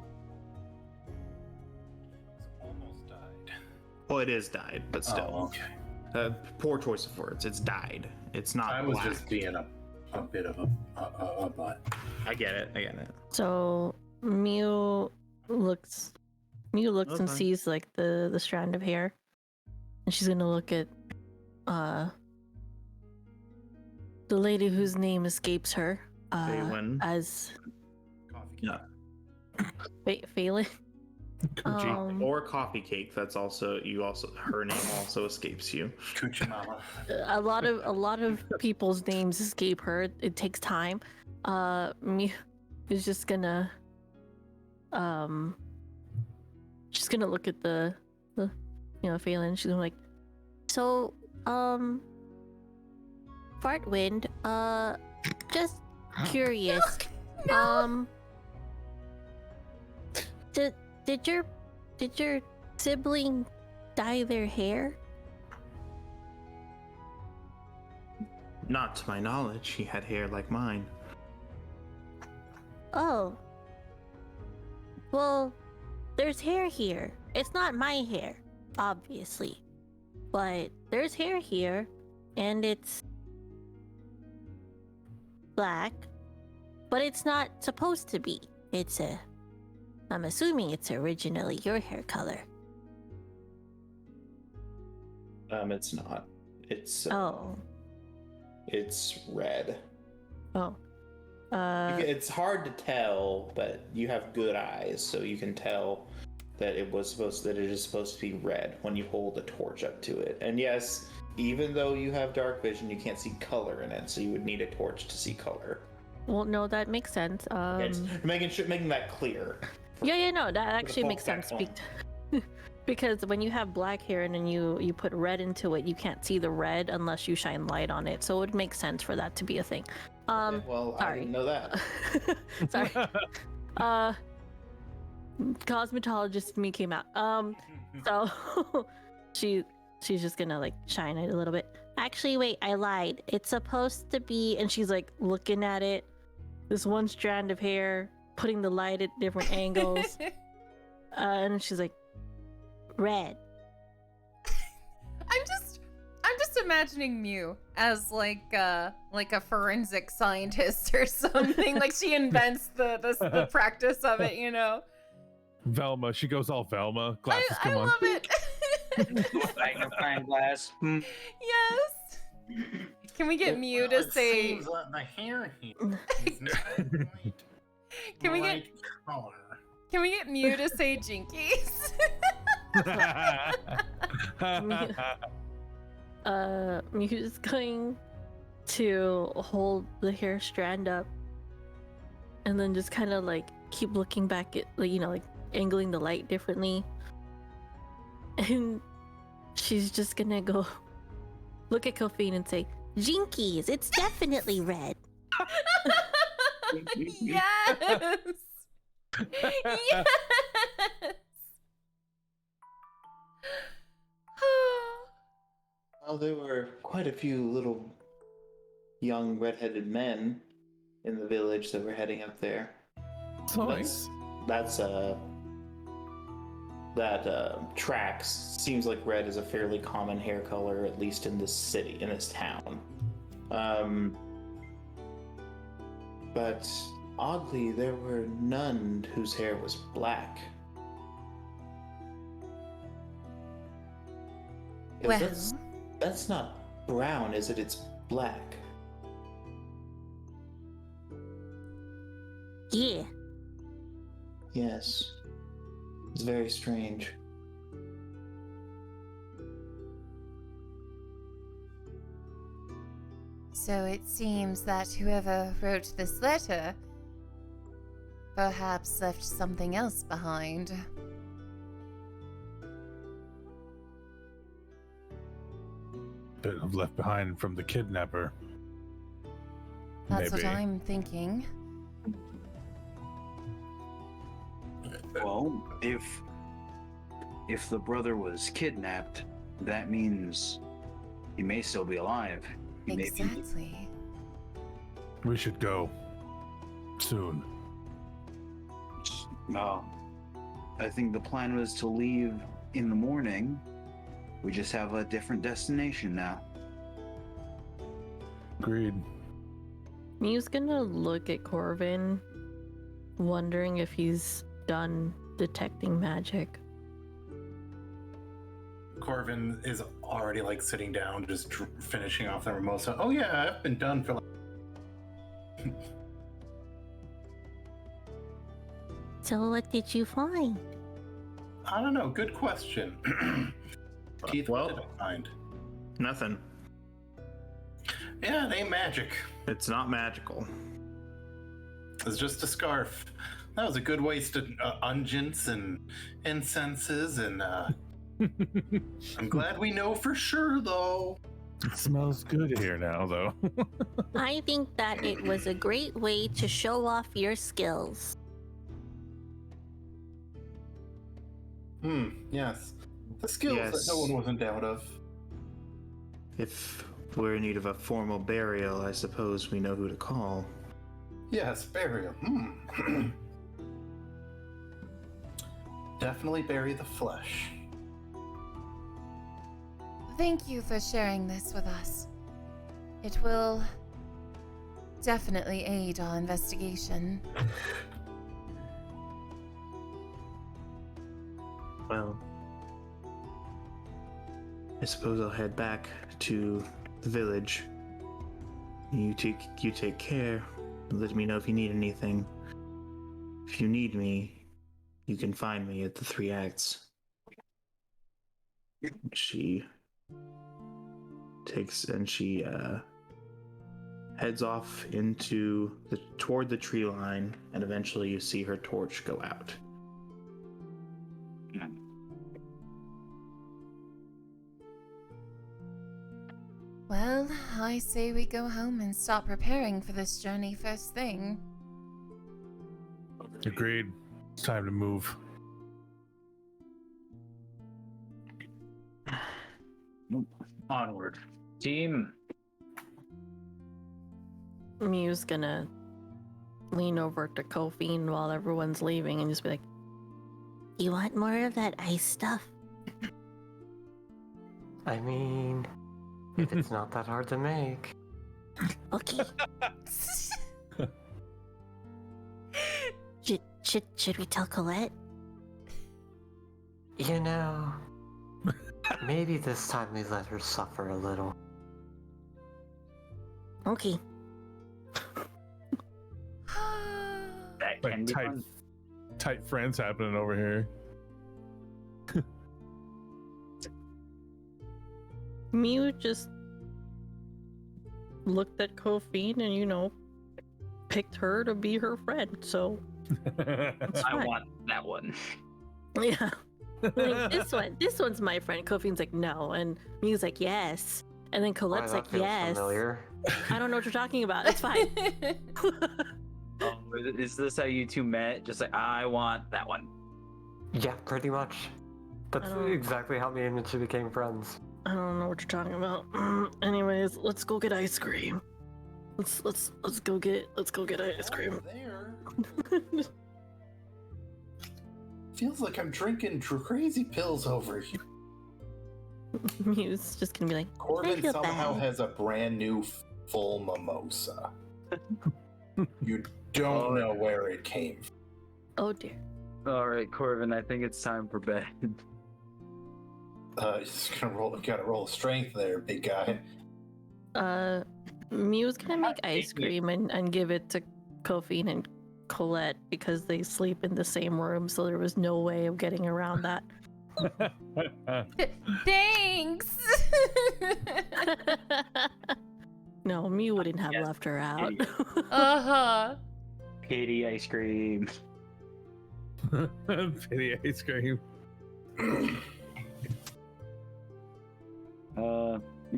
It's almost died. Well, it is dyed, but still. Oh, okay. Poor choice of words. It's dyed. It's not I was black. just being a bit of a butt. I get it. So Mew looks That's and fine. sees like the strand of hair, and she's gonna look at the lady whose name escapes her Feywin. as Yeah. Phelan. Coochie. Or coffee cake. That's also her name also escapes you. Coochie mama. A lot of people's names escape her. It takes time. Mew is just gonna she's gonna look at the Phelan. She's gonna like, so Fartwind, just curious. Did your sibling dye their hair? Not to my knowledge, he had hair like mine. Oh. Well, there's hair here. It's not my hair, obviously. But there's hair here, and it's black. But it's not supposed to be. I'm assuming it's originally your hair color. It's not. It's It's red. Oh. It's hard to tell, but you have good eyes, so you can tell that it is supposed to be red when you hold a torch up to it. And yes, even though you have dark vision, you can't see color in it, so you would need a torch to see color. Well, no, that makes sense. It's making that clear. No, that actually makes sense. Because when you have black hair and then you put red into it, you can't see the red unless you shine light on it. So it would make sense for that to be a thing. Well, I sorry. didn't know that. Sorry. Cosmetologist me came out. So she's just gonna like shine it a little bit. Actually, wait, I lied. It's supposed to be, and she's like looking at it. This one strand of hair, putting the light at different angles, and she's like, red. I'm just imagining Mew as like a forensic scientist or something. Like she invents the practice of it, you know. Velma, she goes all Velma. Glasses I come on. love it. Magnifying glass. Yes. Can we get Mew to say? The hair here is not white. Can we get? Light color. Can we get Mew to say Jinkies? Mew's going to hold the hair strand up and then just kind of like keep looking back at, like angling the light differently, and she's just gonna go, look at Kofi and say, Jinkies, it's definitely red. Yes. Yes. Well, there were quite a few little young red-headed men in the village that were heading up there. Nice. That tracks. Seems like red is a fairly common hair color, at least in this city, in this town. But oddly, there were none whose hair was black. 'Cause Well, that's not brown, is it? It's black. Yeah. Yes. It's very strange. so it seems that whoever wrote this letter perhaps left something else behind. Bit of left behind from the kidnapper. That's Maybe. what I'm thinking. Well, if the brother was kidnapped, that means he may still be alive. He may be. Exactly. We should go. Soon. I think the plan was to leave in the morning. We just have a different destination now. Agreed. Mew's gonna look at Corvin, wondering if he's done detecting magic. Corvin is already like sitting down, just finishing off the mimosa. Oh yeah, I've been done for like. So what did you find? I don't know. Good question. Keith, Well- what did I find? Nothing. Yeah, it ain't magic. It's not magical. It's just a scarf. That was a good waste of unguents and incenses, and I'm glad we know for sure, though. It smells good here now, though. I think that it was a great way to show off your skills. Yes. The skills Yes. that no one was in doubt of. If we're in need of a formal burial, I suppose we know who to call. Yes, burial. Definitely bury the flesh. Thank you for sharing this with us. It will definitely aid our investigation. Well, I suppose I'll head back to the village. You take care. Let me know if you need anything. If you need me, you can find me at the 3 Acts. She takes and she heads off toward the tree line, and eventually you see her torch go out. Well, I say we go home and start preparing for this journey first thing. Agreed. It's time to move. Onward. Team. Mew's gonna lean over to Kofi while everyone's leaving and just be like, You want more of that ice stuff? I mean, if it's not that hard to make. Okay. Should we tell Colette? You know, maybe this time we let her suffer a little. Okay. That can Like be fun. tight friends happening over here. Mew just looked at Kofi and, picked her to be her friend, so it's I fine. want that one. Yeah. Like, this one's my friend. Kofi's like, no. And Mew's like, yes. And then Colette's like, yes. Familiar. I don't know what you're talking about. It's fine. Is this how you two met? Just like, I want that one. Yeah, pretty much. That's exactly how me and Mitchie became friends. I don't know what you're talking about. Anyways, let's go get ice cream. Let's go get ice cream. There. Feels like I'm drinking crazy pills over here. Mew's just gonna be like, Corbin I feel somehow bad. has a brand new full mimosa. You don't know where it came from. Oh dear. All right, Corbin, I think it's time for bed. Just gotta roll strength there, big guy. Mew's gonna make ice cream and give it to Kofi and Colette because they sleep in the same room, so there was no way of getting around that. Thanks. No, Mew wouldn't have left her out. Uh-huh. Pity ice cream. Pity ice cream.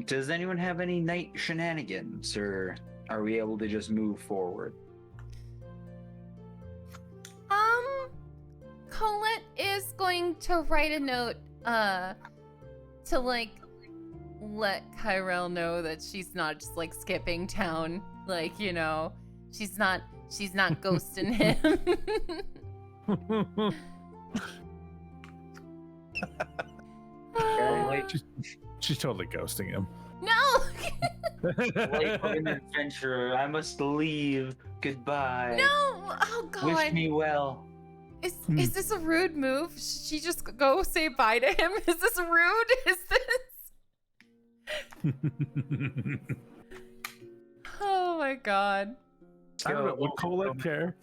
Does anyone have any night shenanigans, or are we able to just move forward? Colette is going to write a note, to like let Kyrell know that she's not just like skipping town, like, you know, she's not ghosting him. She's totally ghosting him. No. Life of an adventurer, I must leave. Goodbye. No. Oh God. Wish me well. Is this a rude move? Should she just go say bye to him? Is this rude? Is this? Oh my God. I don't know. Would Colette care?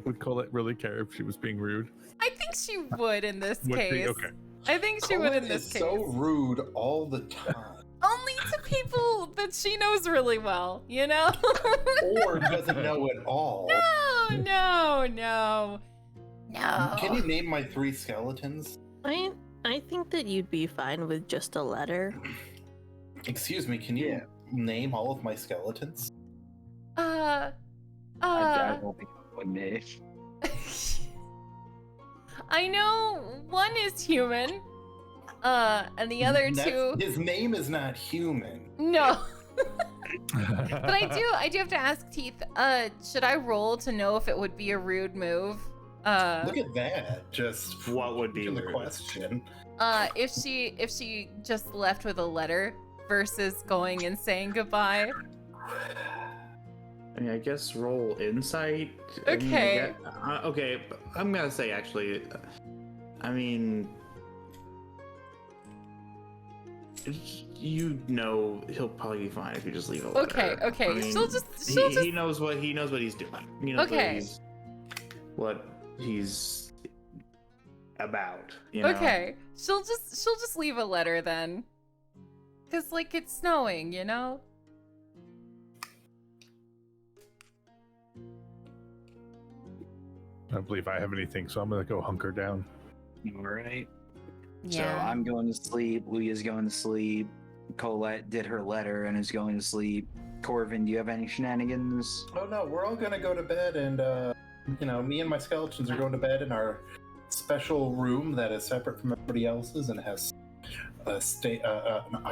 Would Colette really care if she was being rude? I think she would in this Would she? case. Okay. I think she would in this is case. so rude all the time. Only to people that she knows really well, you know? Or doesn't know at all. No. Can you name my 3 skeletons? I think that you'd be fine with just a letter. Excuse me, can you name all of my skeletons? I don't think I would name. I know one is human, and the other two. His name is not human. No. But I do have to ask Teeth. Should I roll to know if it would be a rude move? Look at that. Just what would be the rude? question? If she just left with a letter versus going and saying goodbye. I mean, I guess roll insight. Okay. Okay, I'm gonna say actually, I mean, you know, he'll probably be fine if you just leave a letter. Okay. I mean, he knows what he's doing. He knows what he's about. You know? Okay. She'll just leave a letter then. 'Cause like it's snowing, you know? I don't believe I have anything, so I'm gonna go hunker down. All right. Yeah. So I'm going to sleep. Luia's going to sleep. Colette did her letter and is going to sleep. Corvin, do you have any shenanigans? Oh no, we're all gonna go to bed, and me and my skeletons are going to bed in our special room that is separate from everybody else's and has a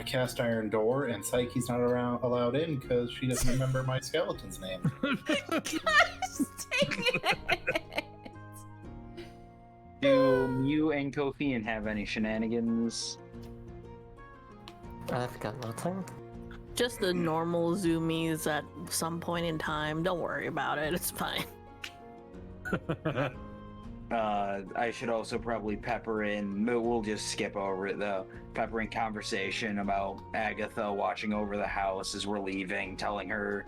cast iron door. And Psyche's not allowed in because she doesn't remember my skeleton's name. Gosh, dang it. Do you and Kofi have any shenanigans? I've got nothing. Just the normal zoomies at some point in time. Don't worry about it. It's fine. I should also probably pepper in, we'll just skip over it though, pepper in conversation about Agatha watching over the house as we're leaving, telling her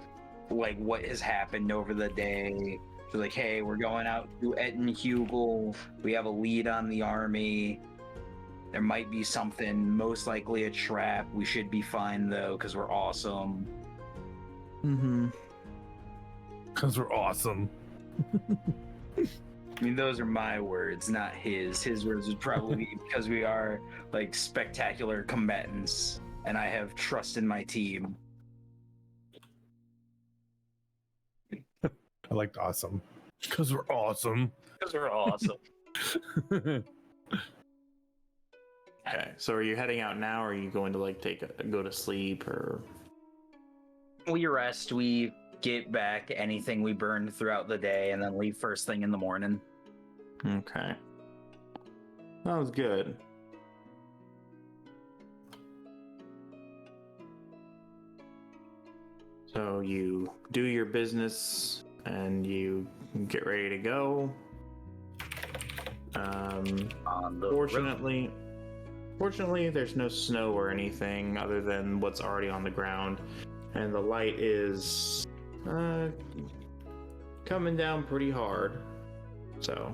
like what has happened over the day. So like, hey, we're going out to Etten Hugel. We have a lead on the army. There might be something, most likely a trap. We should be fine though, because we're awesome. Mm-hmm. Because we're awesome. I mean, those are my words, not his. His words would probably be because we are like spectacular combatants. and I have trust in my team. I liked awesome. Because we're awesome. Because we're awesome. Okay, so are you heading out now, or are you going to like go to sleep, or? We rest, we get back anything we burned throughout the day, and then leave first thing in the morning. Okay. Sounds good. So you do your business and you get ready to go. Fortunately, there's no snow or anything other than what's already on the ground, and the light is coming down pretty hard. So.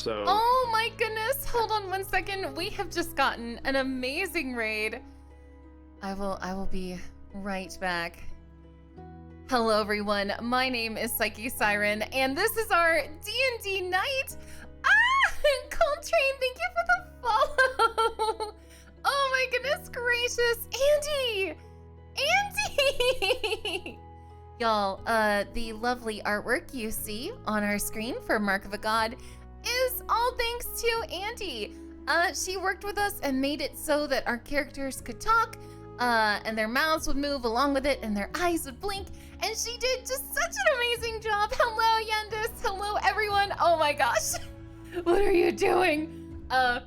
Oh my goodness! Hold on 1 second. We have just gotten an amazing raid. I will be right back. Hello everyone. My name is PsycheSiren, and this is our D&D night. Coltrane, thank you for the follow. Oh my goodness gracious, Andy! Y'all, the lovely artwork you see on our screen for Mark of a God is all thanks to Andy. She worked with us and made it so that our characters could talk, and their mouths would move along with it, and their eyes would blink, and she did just such an amazing job. Hello, Yendis. Hello, everyone. Oh my gosh. What are you doing? But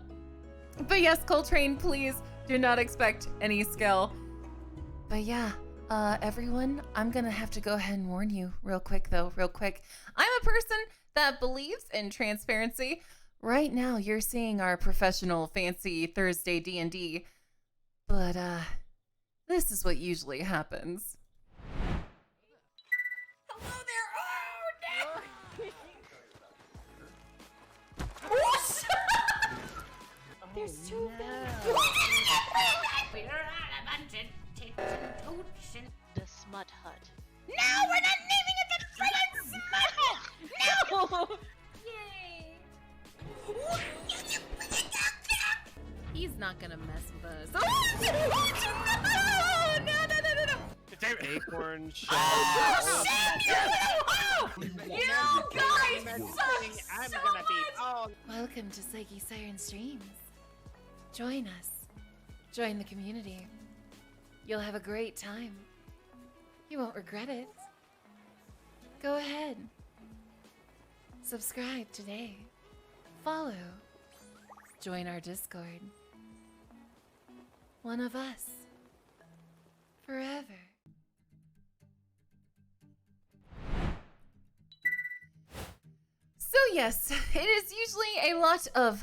yes, Coltrane, please do not expect any skill. But yeah, everyone, I'm gonna have to go ahead and warn you real quick. I'm a person that believes in transparency. Right now, you're seeing our professional fancy Thursday D&D, but this is what usually happens. Hello there! Oh, no! There's two of them. The Smut Hut. No, we're not naming it the friggin' Smut Hut! No! Yay! He's not gonna mess with us. Oh, no! Acorn shell. Oh, you guys suck so much! Welcome to PsycheSiren Streams. Join us. Join the community. You'll have a great time. You won't regret it. Go ahead. Subscribe today. Follow. Join our Discord. One of us. Forever. So yes, it is usually a lot of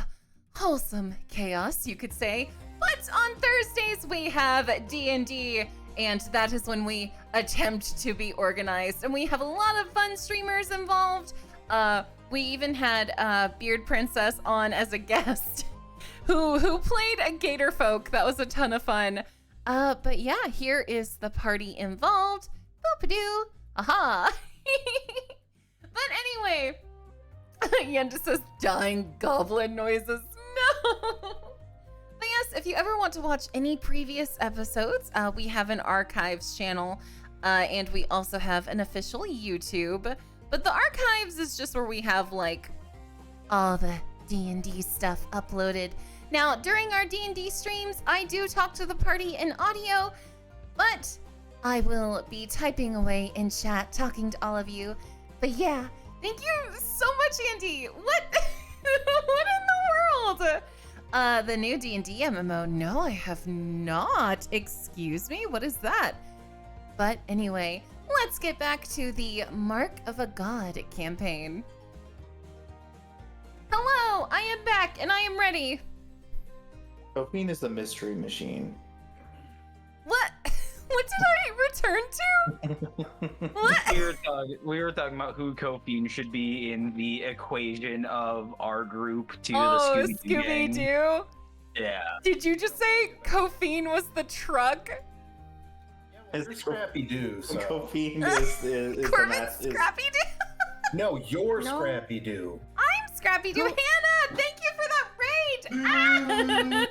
wholesome chaos, you could say. But on Thursdays we have D&D, and that is when we attempt to be organized. And we have a lot of fun streamers involved. We even had Beard Princess on as a guest who played a gator folk. That was a ton of fun. But yeah, here is the party involved. Boop-a-doo. Aha. But anyway, Yenda says dying goblin noises. No. But yes, if you ever want to watch any previous episodes, we have an archives channel, and we also have an official YouTube. But the archives is just where we have like all the D&D stuff uploaded. Now, during our D&D streams, I do talk to the party in audio, but I will be typing away in chat, talking to all of you. But yeah, thank you so much, Andy. What? What in the world? The new D&D MMO? No, I have not. Excuse me? What is that? But anyway, let's get back to the Mark of a God campaign. Hello, I am back and I am ready. Cocaine is the mystery machine. What? What did I return to? What? We were talking about who Kofian should be in the equation of our group to the Scooby-Doo gang. Scooby-Doo? Yeah. Did you just say Kofian was the truck? You're Scrappy-Doo, so... Cocaine is Corbin's Scrappy-Doo? No, you're Scrappy-Doo. I'm Scrappy-Doo. Hannah, thank you for that raid!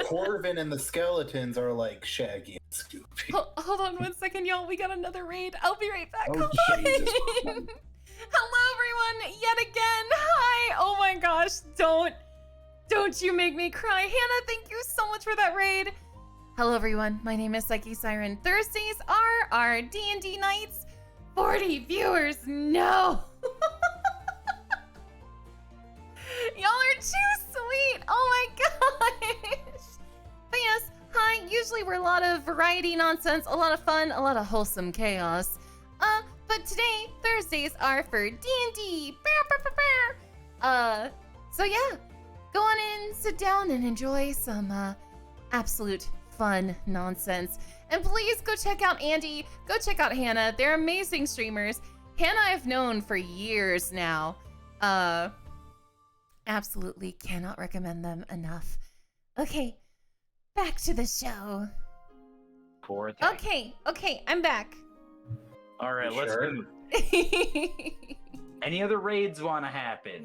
Corvin and the skeletons are like Shaggy and Scooby. Hold on 1 second, y'all. We got another raid. I'll be right back. Oh, Hold on. Jesus. Hello, everyone. Yet again. Hi. Oh my gosh. Don't you make me cry. Hannah, thank you so much for that raid. Hello, everyone. My name is PsycheSiren. Thursdays are our D&D nights. 40 viewers. No. Y'all are too sweet. Oh my gosh. But yes, hi. Usually we're a lot of variety nonsense, a lot of fun, a lot of wholesome chaos. But today, Thursdays are for D&D. So yeah, go on in, sit down, and enjoy some absolute fun nonsense. And please go check out Andy, go check out Hannah. They're amazing streamers. Hannah I've known for years now. Absolutely cannot recommend them enough. Okay, back to the show. Poor thing. Okay, I'm back. All right, let's Sure. move. Any other raids want to happen?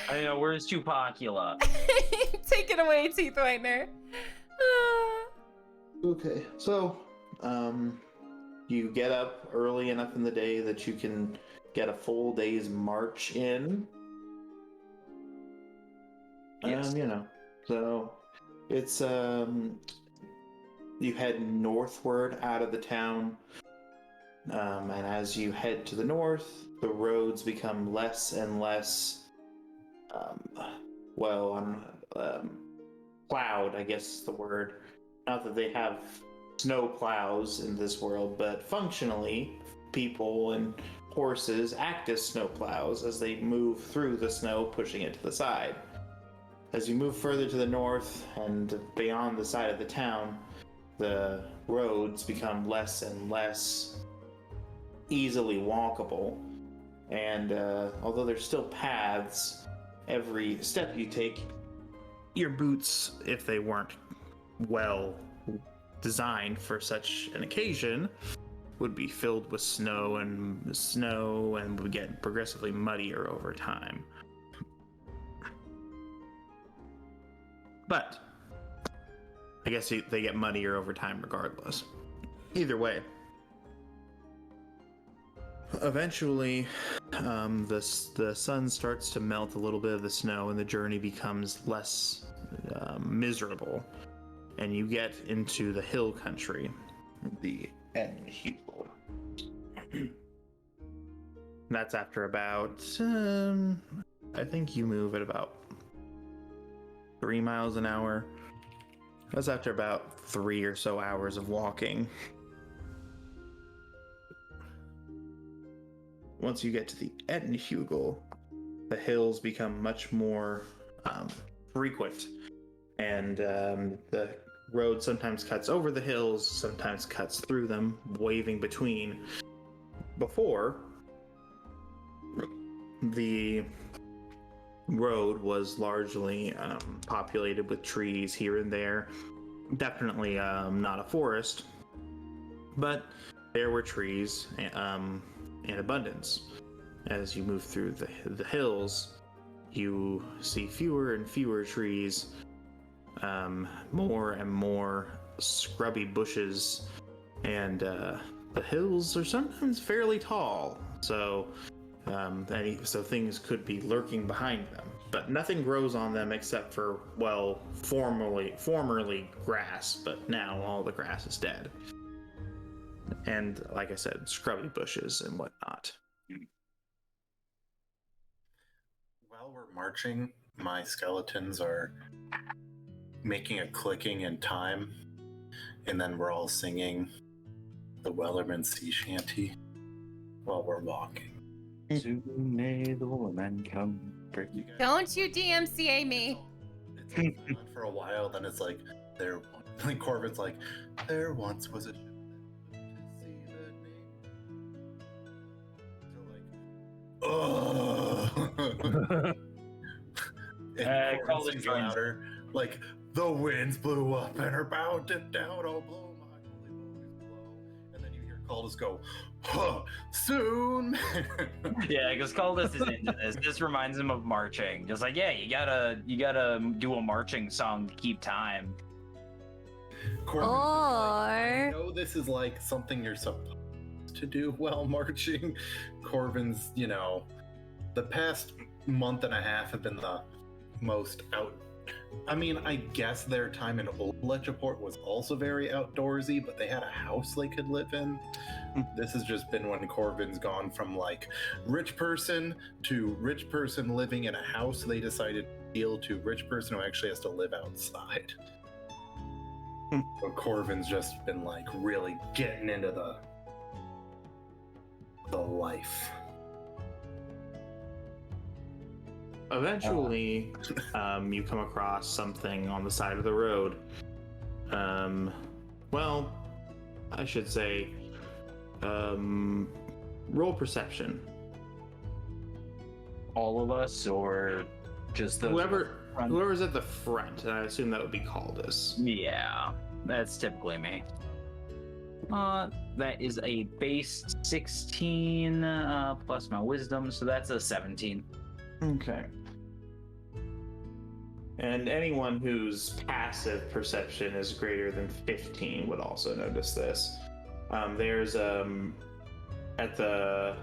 I don't know, where's Tupacula? Take it away, Teeth Whitener. Okay, so you get up early enough in the day that you can get a full day's march in. Yes. So it's you head northward out of the town, and as you head to the north, the roads become less and less plowed, I guess is the word. Not that they have snow plows in this world, but functionally, people and horses act as snow plows as they move through the snow, pushing it to the side. As you move further to the north and beyond the side of the town, the roads become less and less easily walkable. And although there's still paths, every step you take, your boots, if they weren't well designed for such an occasion, would be filled with snow and would get progressively muddier over time. But I guess they get muddier over time regardless. Either way, eventually the sun starts to melt a little bit of the snow and the journey becomes less miserable, and you get into the hill country, the Enhubel. That's after about I think you move at about 3 miles an hour. That's after about 3 or so hours of walking. Once you get to the Ettenhugel, the hills become much more frequent, and the road sometimes cuts over the hills, sometimes cuts through them, waving between. Before, the road was largely populated with trees here and there. Definitely not a forest, but there were trees in abundance. As you move through the hills, you see fewer and fewer trees, more and more scrubby bushes, and the hills are sometimes fairly tall, so things could be lurking behind them. But nothing grows on them except for, formerly grass, but now all the grass is dead. And like I said, scrubby bushes and whatnot. While we're marching, my skeletons are making a clicking in time, and then we're all singing the Wellerman Sea Shanty while we're walking. Soon may the woman come. Don't you DMCA me. It's like fun for a while, then it's like like Corbin's like, there once was a ship that to see the name. So like, and call Corbin's it singing louder, like, the winds blew up and are bounding down, oh blow my holy boys blow. And then you hear Caldus go, huh, soon. Yeah, because Caldus is into this. This reminds him of marching. Just like, yeah, you gotta do a marching song to keep time. Corbin's I know this is like something you're supposed to do while marching. Corbin's, the past month and a half have been the most out. I mean, I guess their time in Old Lechaport was also very outdoorsy, but they had a house they could live in. This has just been when Corbin's gone from like rich person to rich person living in a house they decided to deal to rich person who actually has to live outside. So Corbin's just been like really getting into the life. Eventually, you come across something on the side of the road. Well, I should say, roll perception. All of us, or just those? Whoever's at the front, and I assume that would be Caldus. Yeah, that's typically me. That is a base 16 plus my wisdom, so that's a 17. Okay. And anyone whose passive perception is greater than 15 would also notice this. There's at the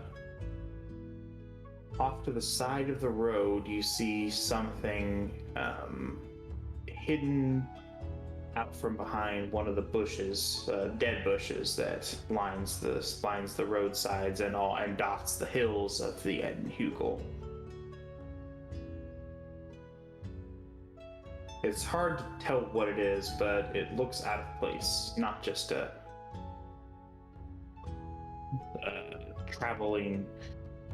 off to the side of the road, you see something hidden out from behind one of the bushes, dead bushes that lines the roadsides and dots the hills of the Edenhugel. It's hard to tell what it is, but it looks out of place. Not just a traveling,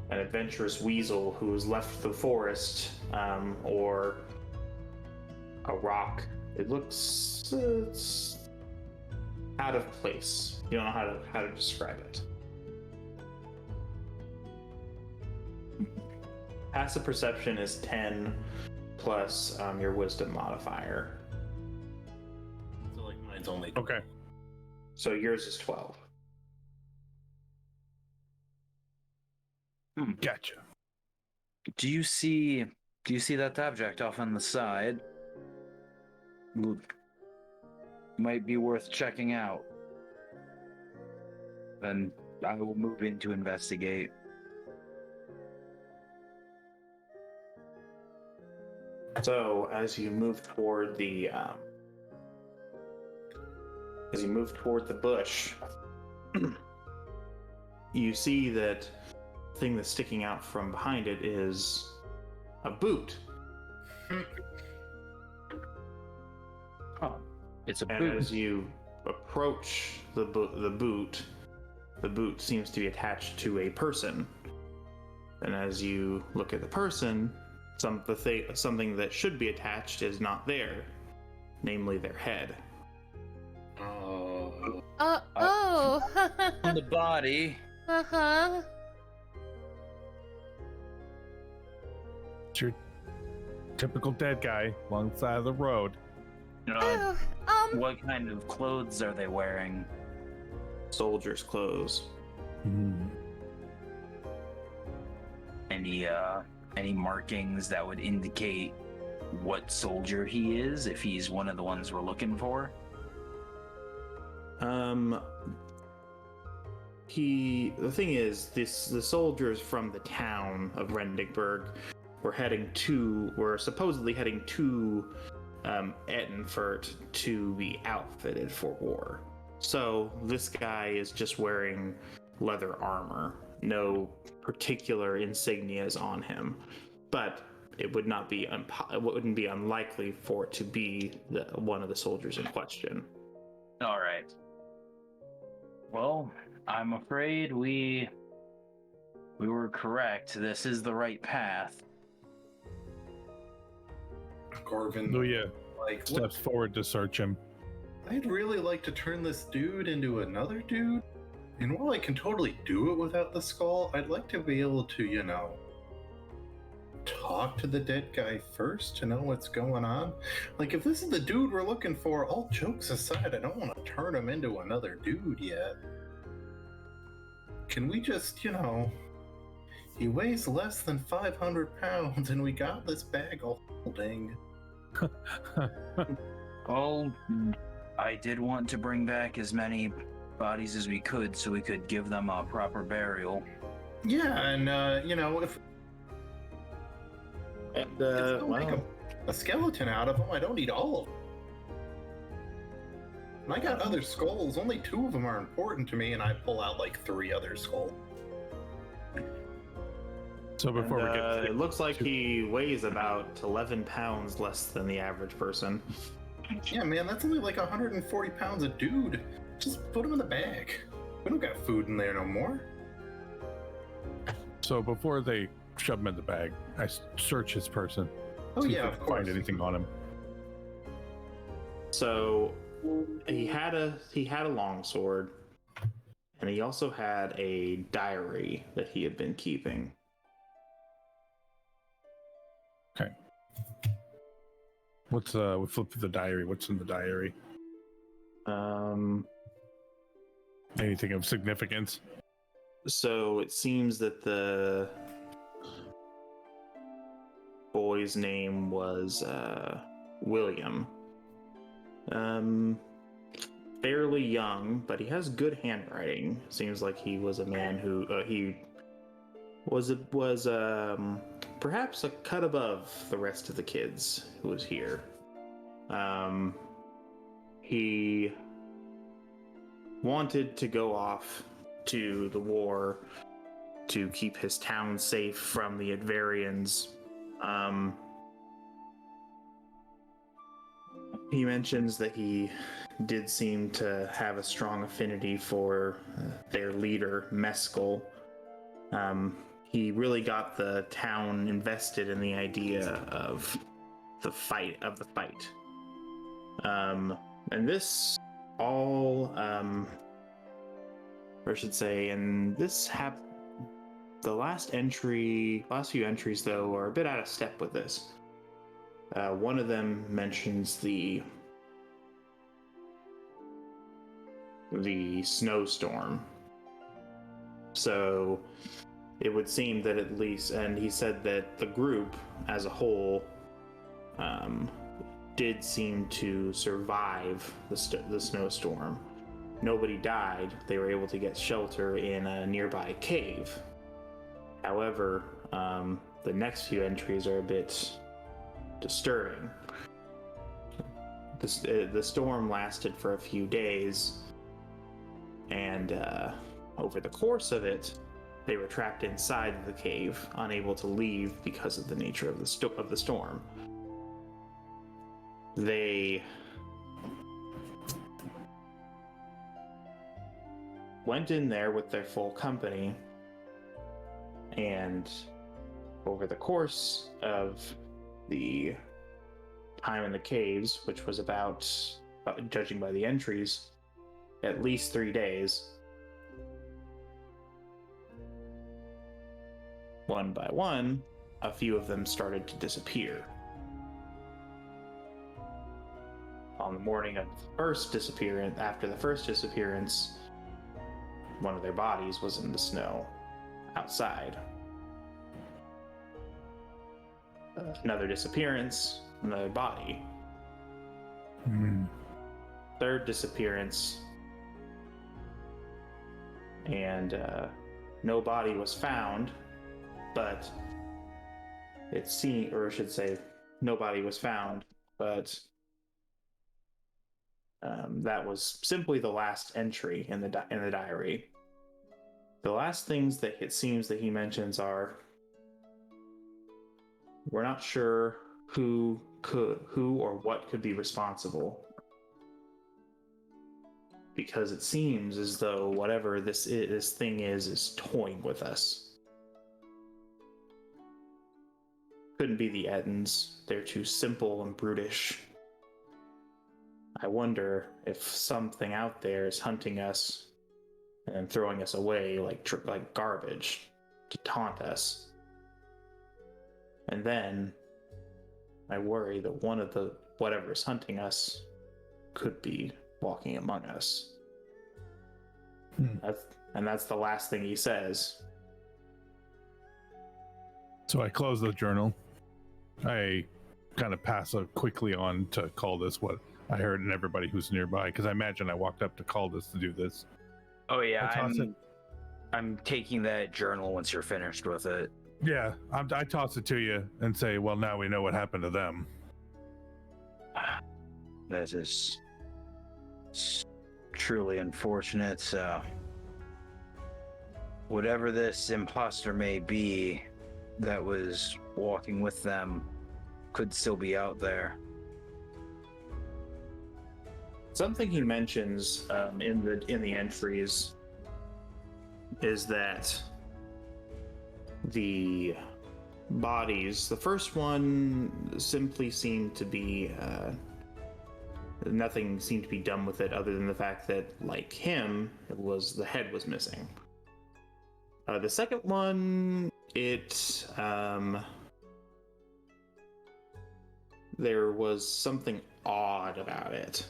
an adventurous weasel who's left the forest, or a rock. It looks it's out of place. You don't know how to describe it. Passive perception is 10 plus your wisdom modifier. So like mine's only Okay. So yours is 12. Gotcha. Do you see that object off on the side? Might be worth checking out. Then I will move in to investigate. So as you move toward the bush, you see that thing that's sticking out from behind it is a boot. Oh, it's a and boot. As you approach the boot seems to be attached to a person. And as you look at the person, something that should be attached is not there, namely their head. Oh. On the body. Uh-huh. It's your typical dead guy alongside of the road. What kind of clothes are they wearing? Soldier's clothes. Any markings that would indicate what soldier he is, if he's one of the ones we're looking for? The thing is, the soldiers from the town of Rendigburg were supposedly heading to Ettenfurt to be outfitted for war. So this guy is just wearing leather armor, no particular insignias on him, but it wouldn't be unlikely for it to be one of the soldiers in question. All right. Well, I'm afraid we were correct. This is the right path. Corbin steps forward to search him. I'd really like to turn this dude into another dude. And while I can totally do it without the skull, I'd like to be able to, talk to the dead guy first to know what's going on. Like, if this is the dude we're looking for, all jokes aside, I don't want to turn him into another dude yet. can we just, he weighs less than 500 pounds and we got this bag of holding. Oh, I did want to bring back as many bodies as we could so we could give them a proper burial. Yeah, and, if they'll make a skeleton out of them, I don't need all of them. And I got other skulls, only 2 of them are important to me, and I pull out like 3 other skulls. So before we get to it looks like he weighs about 11 pounds less than the average person. Yeah, man, that's only like 140 pounds a dude. Just put him in the bag. We don't got food in there no more. So before they shove him in the bag, I search his person. Oh see yeah, if I of can course. find anything on him. So he had a longsword, and he also had a diary that he had been keeping. Okay. We flip to the diary. What's in the diary? Anything of significance? So it seems that the boy's name was William. Fairly young, but he has good handwriting. Seems like he was a man who he was perhaps a cut above the rest of the kids who was here. He wanted to go off to the war to keep his town safe from the Advarians. He mentions that he did seem to have a strong affinity for their leader, Mescal. He really got the town invested in the idea of the fight. And this all, or I should say, and this the last few entries though are a bit out of step with this. One of them mentions the snowstorm. So it would seem that at least, and he said that the group as a whole did seem to survive the snowstorm. Nobody died. They were able to get shelter in a nearby cave. However, the next few entries are a bit disturbing. The storm lasted for a few days, and over the course of it, they were trapped inside the cave, unable to leave because of the nature of the storm. They went in there with their full company, and over the course of the time in the caves, which was about, judging by the entries, at least 3 days, one by one, a few of them started to disappear. On the morning of the first disappearance, after the first disappearance, one of their bodies was in the snow outside. Another disappearance, another body. Third disappearance, and no body was found, but it seemed, or I should say, nobody was found, but that was simply the last entry in the diary. The last things that it seems that he mentions are, we're not sure who or what could be responsible, because it seems as though whatever this thing is toying with us. Couldn't be the Ettins. They're too simple and brutish. I wonder if something out there is hunting us and throwing us away like garbage to taunt us. And then I worry that one of the whatever is hunting us could be walking among us. That's the last thing he says. So I close the journal. I kind of pass quickly on to Caldus what I heard and everybody who's nearby, because I imagine I walked up to Caldus to do this. Oh yeah, I toss it. I'm taking that journal once you're finished with it. Yeah, I toss it to you and say, well, now we know what happened to them. That is truly unfortunate. Whatever this imposter may be that was walking with them could still be out there. Something he mentions in the entries is that the bodies, the first one simply seemed to be nothing seemed to be done with it other than the fact that, like him, the head was missing. The second one, there was something odd about it.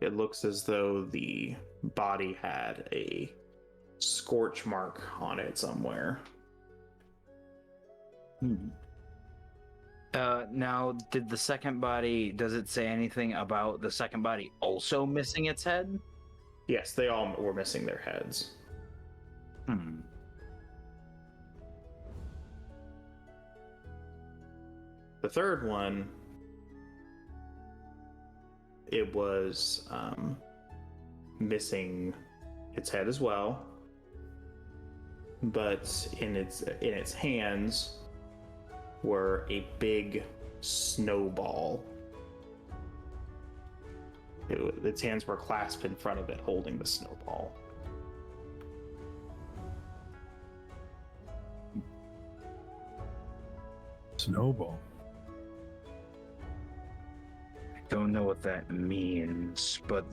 It looks as though the body had a scorch mark on it somewhere. Now, did the second body, does it say anything about the second body also missing its head? Yes, they all were missing their heads. The third one, it was missing its head as well, but in its hands were a big snowball. Its hands were clasped in front of it, holding the snowball. Snowball. Don't know what that means, but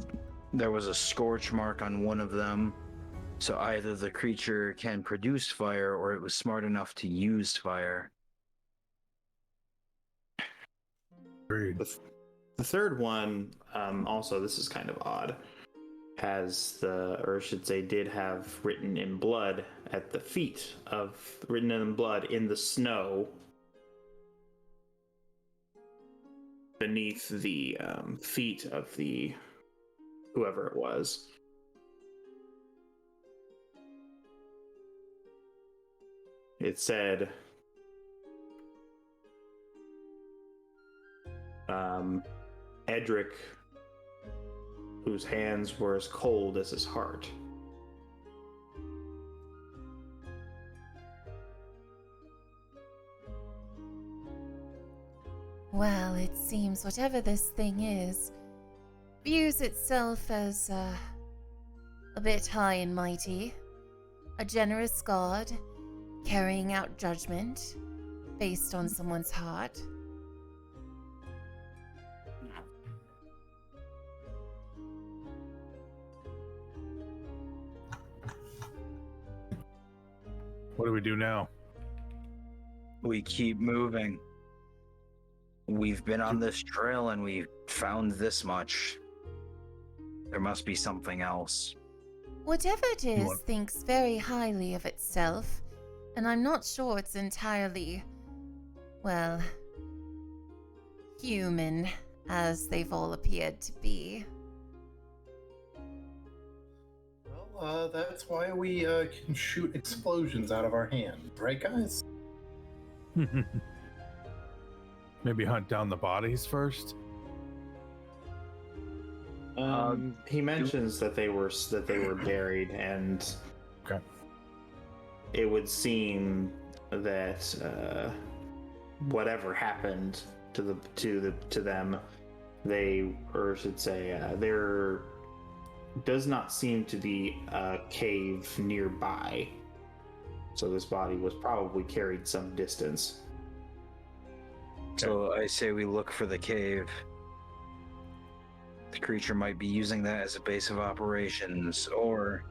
there was a scorch mark on one of them. So either the creature can produce fire or it was smart enough to use fire. The third one, also, this is kind of odd, did have written in blood in the snow beneath the feet of the whoever it was. It said, Edric, whose hands were as cold as his heart. Well, it seems whatever this thing is views itself as a bit high and mighty, a generous god carrying out judgment based on someone's heart. What do we do now? We keep moving. We've been on this trail and we've found this much. There must be something else. Whatever it is thinks very highly of itself, and I'm not sure it's entirely, well, human, as they've all appeared to be. Well, that's why we can shoot explosions out of our hand, right, guys? Maybe hunt down the bodies first. He mentions that they were buried, and it would seem that whatever happened to them, there does not seem to be a cave nearby. So this body was probably carried some distance. So I say we look for the cave. The creature might be using that as a base of operations, or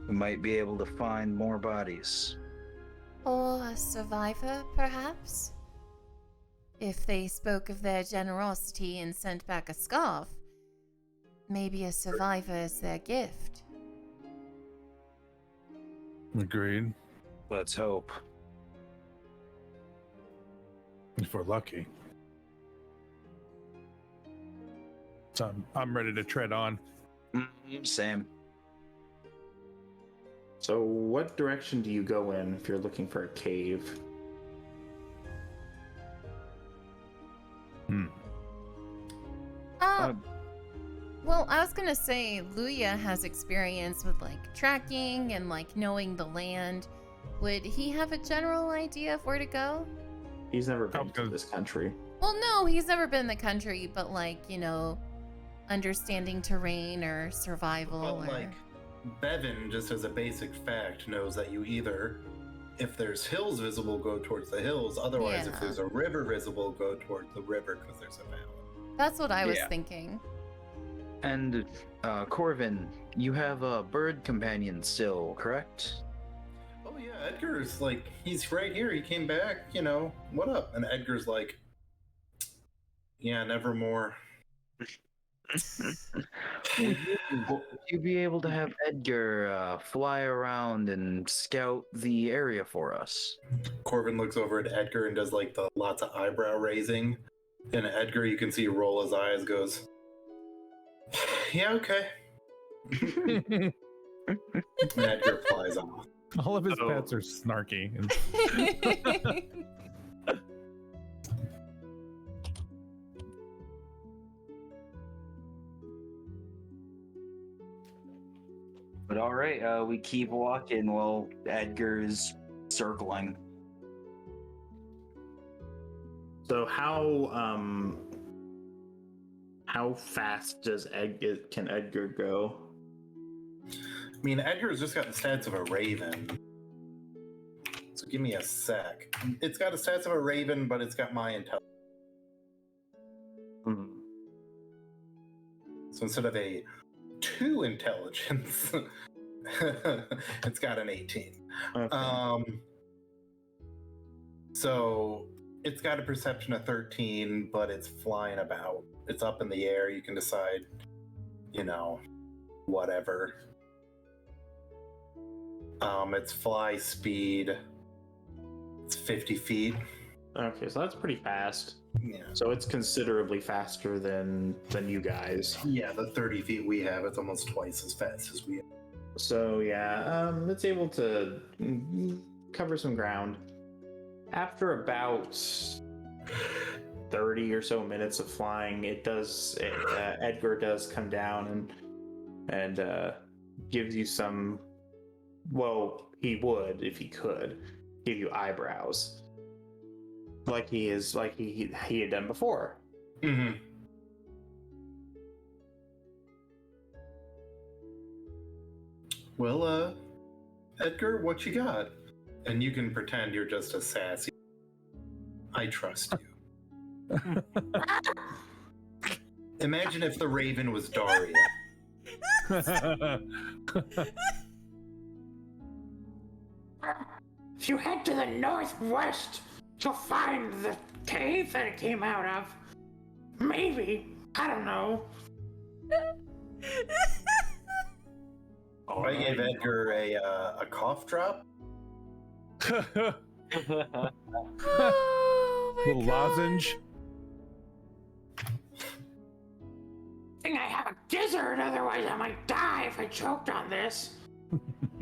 we might be able to find more bodies. Or a survivor, perhaps? If they spoke of their generosity and sent back a scarf, maybe a survivor is their gift. Agreed. Let's hope. If we're lucky. So I'm ready to tread on. Same. So, what direction do you go in if you're looking for a cave? Well, I was gonna say, Luya has experience with like tracking and like knowing the land. Would he have a general idea of where to go? He's never been to this country. Well, no, he's never been in the country, but like, you know, understanding terrain or survival. But like, Bevan, just as a basic fact, knows that you either, if there's hills visible, go towards the hills. Otherwise, if there's a river visible, go towards the river because there's a valley. That's what I was thinking. And Corvin, you have a bird companion still, correct? Oh yeah, Edgar's like, he's right here. He came back, you know, what up? And Edgar's like, yeah, nevermore. Would you be able to have Edgar fly around and scout the area for us? Corbin looks over at Edgar and does like the lots of eyebrow raising. And Edgar, you can see roll his eyes, goes, yeah, okay. And Edgar flies off. All of his pets are snarky. But all right, we keep walking while Edgar's circling. So how fast can Edgar go? I mean, Edgar's just got the stats of a raven. So give me a sec. It's got the stats of a raven, but it's got my intelligence. So instead of a 2 intelligence, it's got an 18. Okay. So it's got a perception of 13, but it's flying about. It's up in the air. You can decide, you know, whatever. Its fly speed, it's 50 feet. Okay, so that's pretty fast. Yeah. So it's considerably faster than you guys. Yeah, the 30 feet we have, it's almost twice as fast as we have. So yeah, it's able to cover some ground. After about 30 or so minutes of flying, Edgar does come down and gives you some. Well, he would if he could give you eyebrows, like he had done before. Mm-hmm. Well, Edgar, what you got? And you can pretend you're just a sassy. I trust you. Imagine if the raven was Daria. If you head to the northwest, you'll find the cave that it came out of. Maybe. I don't know. I gave Edgar a cough drop. Little lozenge. I think I have a gizzard, otherwise I might die if I choked on this.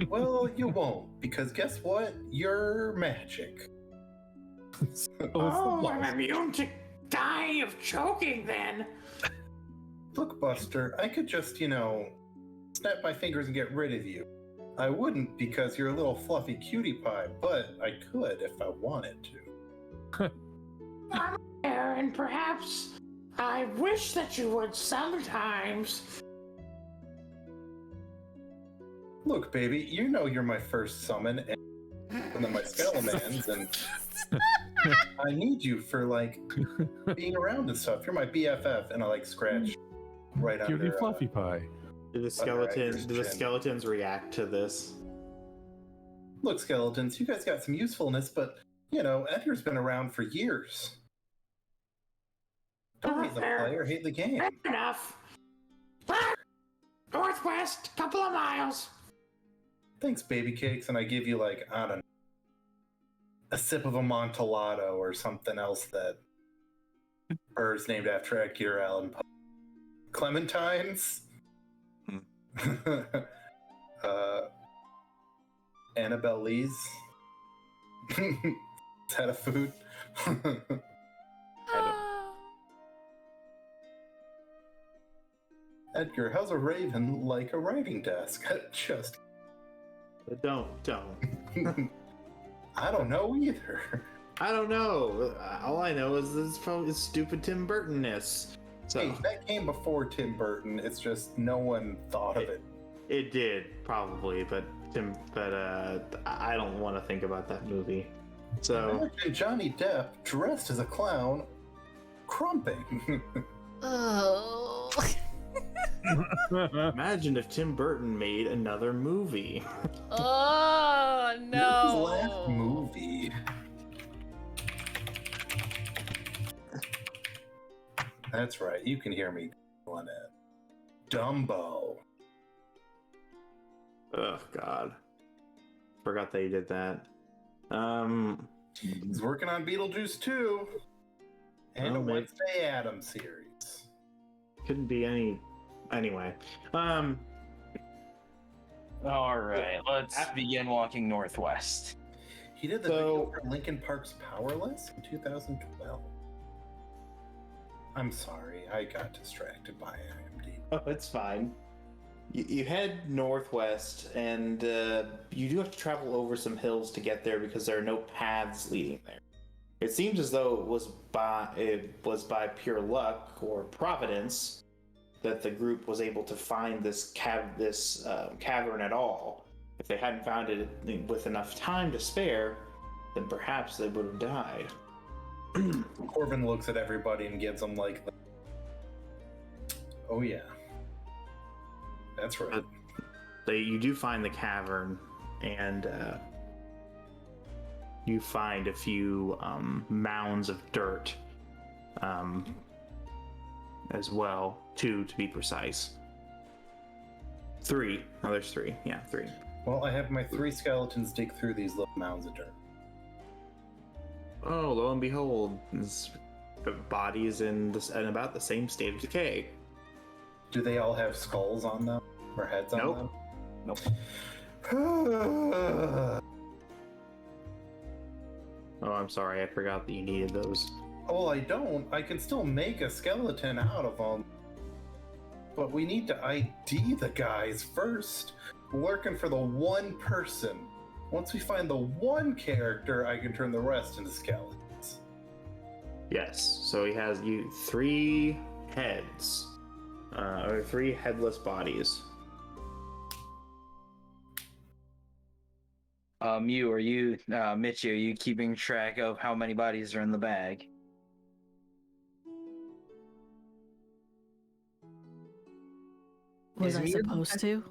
Well, you won't, because guess what? You're magic. Oh, I'm immune to die of choking then. Look, Buster, I could just, snap my fingers and get rid of you. I wouldn't because you're a little fluffy cutie pie, but I could if I wanted to. I'm there, and perhaps I wish that you would sometimes. Look, baby, you know you're my first summon, and then my Skelemans, and I need you for, being around and stuff. You're my BFF, and I, scratch right under... Cutie fluffy pie. Do the skeletons react to this? Look, skeletons, you guys got some usefulness, but, Edgar's been around for years. Don't hate the player, hate the game. Fair enough. But northwest, couple of miles. Thanks, baby cakes, and I give you like, I don't know, a sip of Amontillado or something else that birds named after Edgar Allan Poe. Clementines? Annabelle Lee's? Is that a food? Edgar, how's a raven like a writing desk? Just Don't. I don't know either. I don't know. All I know is this is probably stupid Tim Burton-ness. So Hey, that came before Tim Burton. It's just no one thought of it. it did probably, but I don't want to think about that movie. So Imagine Johnny Depp dressed as a clown, crumping. Oh. imagine if Tim Burton made another movie. Oh His no. last movie. That's right. You can hear me on it. Dumbo. Oh God, forgot they did that. He's working on Beetlejuice 2 and Oh, a man. Wednesday Addams series. Couldn't be any. Anyway, All right, let's begin walking northwest. He did the video for Linkin Park's Powerless in 2012. I'm sorry, I got distracted by IMDb. oh, it's fine. You head northwest, and you do have to travel over some hills to get there because there are no paths leading there. It seems as though it was by pure luck or providence that the group was able to find this cavern at all. If they hadn't found it with enough time to spare, then perhaps they would have died. Corbin looks at everybody and gives them like the... Oh yeah. That's right. You do find the cavern, and you find a few mounds of dirt as well. 2 to be precise. 3. Oh, there's 3. Yeah, 3. Well, I have my 3 skeletons dig through these little mounds of dirt. Oh, lo and behold, the body is in about the same state of decay. Do they all have skulls on them? Or heads on Nope. them? Nope. Oh, I'm sorry, I forgot that you needed those. Oh, I don't. I can still make a skeleton out of them. But we need to ID the guys first. We're working for the one person. Once we find the one character, I can turn the rest into skeletons. Yes, so he has 3 heads. Or 3 headless bodies. Mew, are you, Mitchie, are you keeping track of how many bodies are in the bag? Was I Mew- supposed to?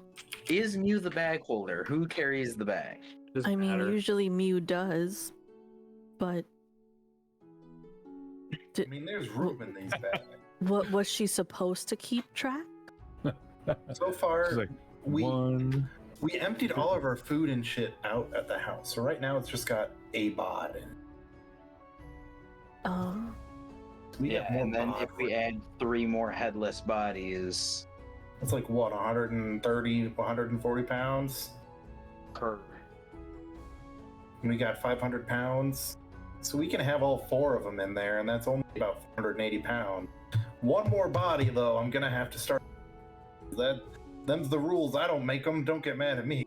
Is Mew the bag holder? Who carries the bag? I mean, usually Mew does, but I mean, there's room in these bags. what was she supposed to keep track? So far, It's like we 1. we emptied all of our food and shit out at the house. So right now it's just got a bod in it. We have more and then bod if we add 3 more headless bodies, it's like what, 130, 140 pounds? per. We got 500 pounds. So we can have all 4 of them in there, and that's only about 480 pounds. One more body, though, I'm gonna have to start. Them's the rules. I don't make them. Don't get mad at me.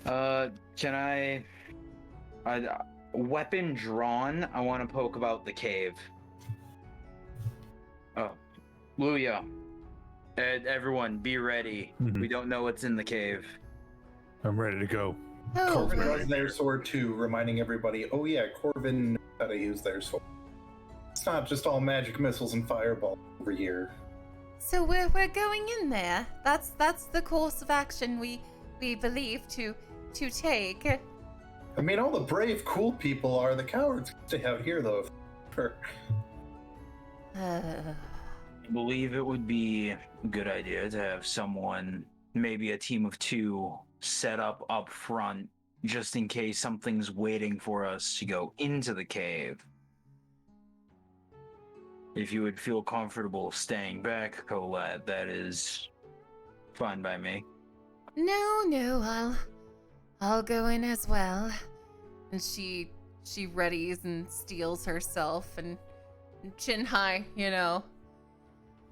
Can I weapon drawn? I want to poke about the cave. Oh, Luya. Everyone, be ready. We don't know what's in the cave. I'm ready to go. Corbin runs their sword too, reminding everybody, oh yeah, Corbin knows how to use their sword. It's not just all magic missiles and fireballs over here. So we're going in there. That's the course of action we believe to take. I mean, all the brave, cool people are the cowards. Stay out here, though. I believe it would be a good idea to have someone, maybe a team of 2, set up front just in case something's waiting for us to go into the cave. If you would feel comfortable staying back, Colette, that is fine by me. No, I'll go in as well. And she readies and steels herself and chin high, you know.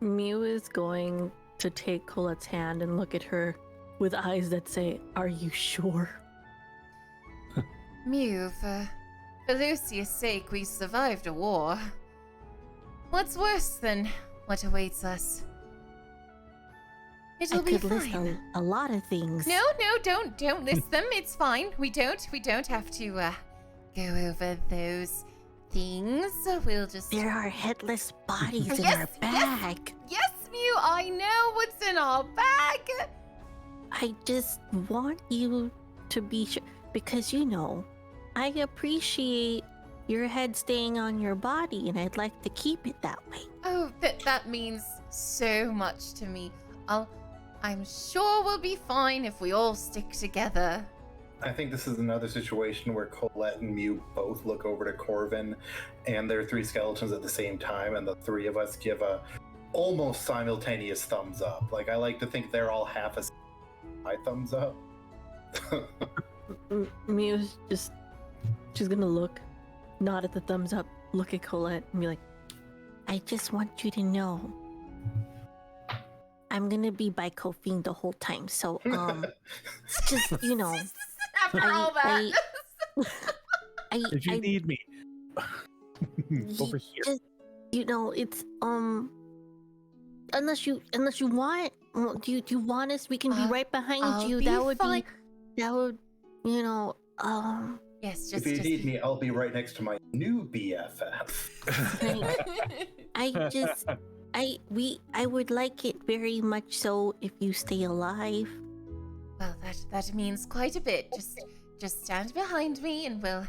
Mew is going to take Colette's hand and look at her with eyes that say, "Are you sure?" Mew, for Lucia's sake, we survived a war. What's worse than what awaits us? It'll be I could list fine. a lot of things. No, don't list them. It's fine. We don't have to go over those things. We'll just. There are headless bodies in Yes, our bag. Yes, Mew. I know what's in our bag. I just want you to be sure because I appreciate your head staying on your body, and I'd like to keep it that way. Oh, that means so much to me. I'm sure we'll be fine if we all stick together. I think this is another situation where Colette and Mew both look over to Corvin and their 3 skeletons at the same time, and the 3 of us give a almost simultaneous thumbs up. Like, I like to think they're all half a my thumbs up. Mew's she's gonna nod at the thumbs up, look at Colette, and be like, I just want you to know I'm gonna be by Kofine the whole time, so just After all that. If you need me over here, just it's unless you want, do you want us? We can be right behind I'll you. be That would fine. Yes, if you need me, I'll be right next to my new BFF. I would like it very much so if you stay alive. Well, that means quite a bit. Just stand behind me, and we'll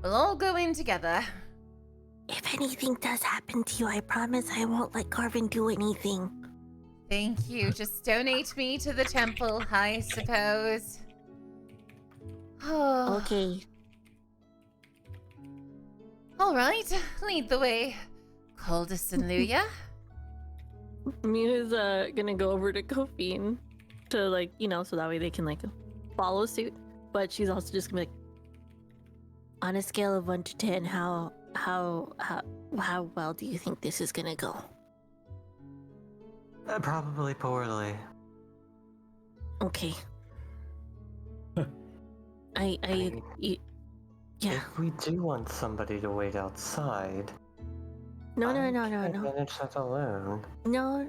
all go in together. If anything does happen to you, I promise I won't let Carvin do anything. Thank you. Just donate me to the temple, I suppose. Oh. Okay. All right, lead the way, Coldest and Luya. Mew is gonna go over to Kofine to so that way they can follow suit. But she's also just gonna be on a scale of 1 to 10, how well do you think this is gonna go? Probably poorly. Okay. Yeah. If we do want somebody to wait outside. No. Manage that alone. No.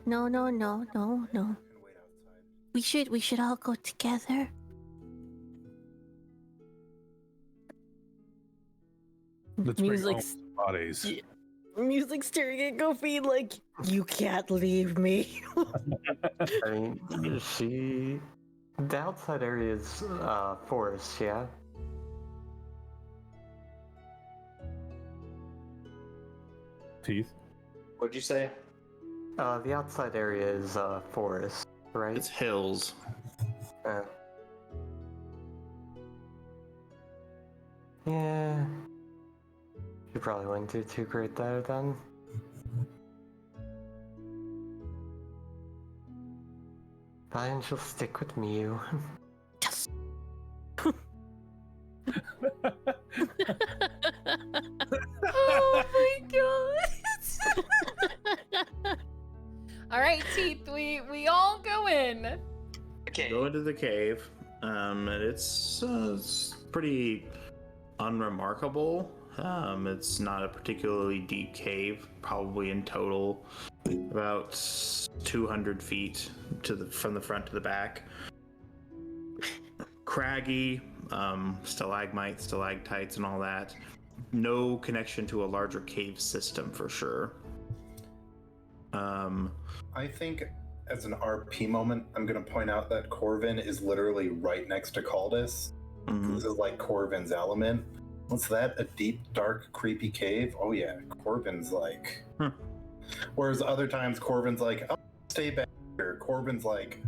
We should all go together. let's bring home some bodies. Mew's staring at Kofine like, you can't leave me. I mean, the outside area is forest, yeah? Teeth. What'd you say? The outside area is forest, right? It's hills. Yeah. You probably wouldn't do too great there then. Fine, she'll stick with Mew. Yes. Oh my god. All right, Teeth, we all go in. Okay. Go into the cave. And it's pretty unremarkable. It's not a particularly deep cave, probably in total about 200 feet from the front to the back. Craggy, stalagmites, stalactites, and all that. No connection to a larger cave system for sure. I think as an RP moment, I'm going to point out that Corvin is literally right next to Caldus. This is like Corvin's element. What's that? A deep, dark, creepy cave? Oh yeah, Corvin's like. Whereas other times Corvin's like, oh, stay back here. Corvin's like,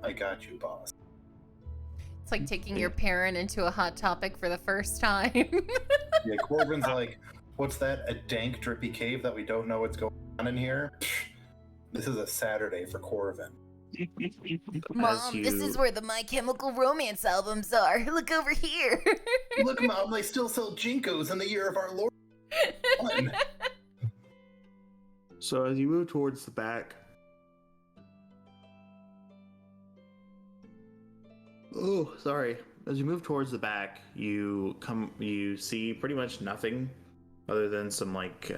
I got you, boss. It's like taking your parent into a hot topic for the first time. Yeah, Corvin's like, what's that? A dank, drippy cave that we don't know what's going on in here? This is a Saturday for Corvin. Mom, this is where the My Chemical Romance albums are. Look over here. Look, Mom, they still sell Jinkos in the year of our Lord. So as you move towards the back, as you move towards the back, you see pretty much nothing other than some like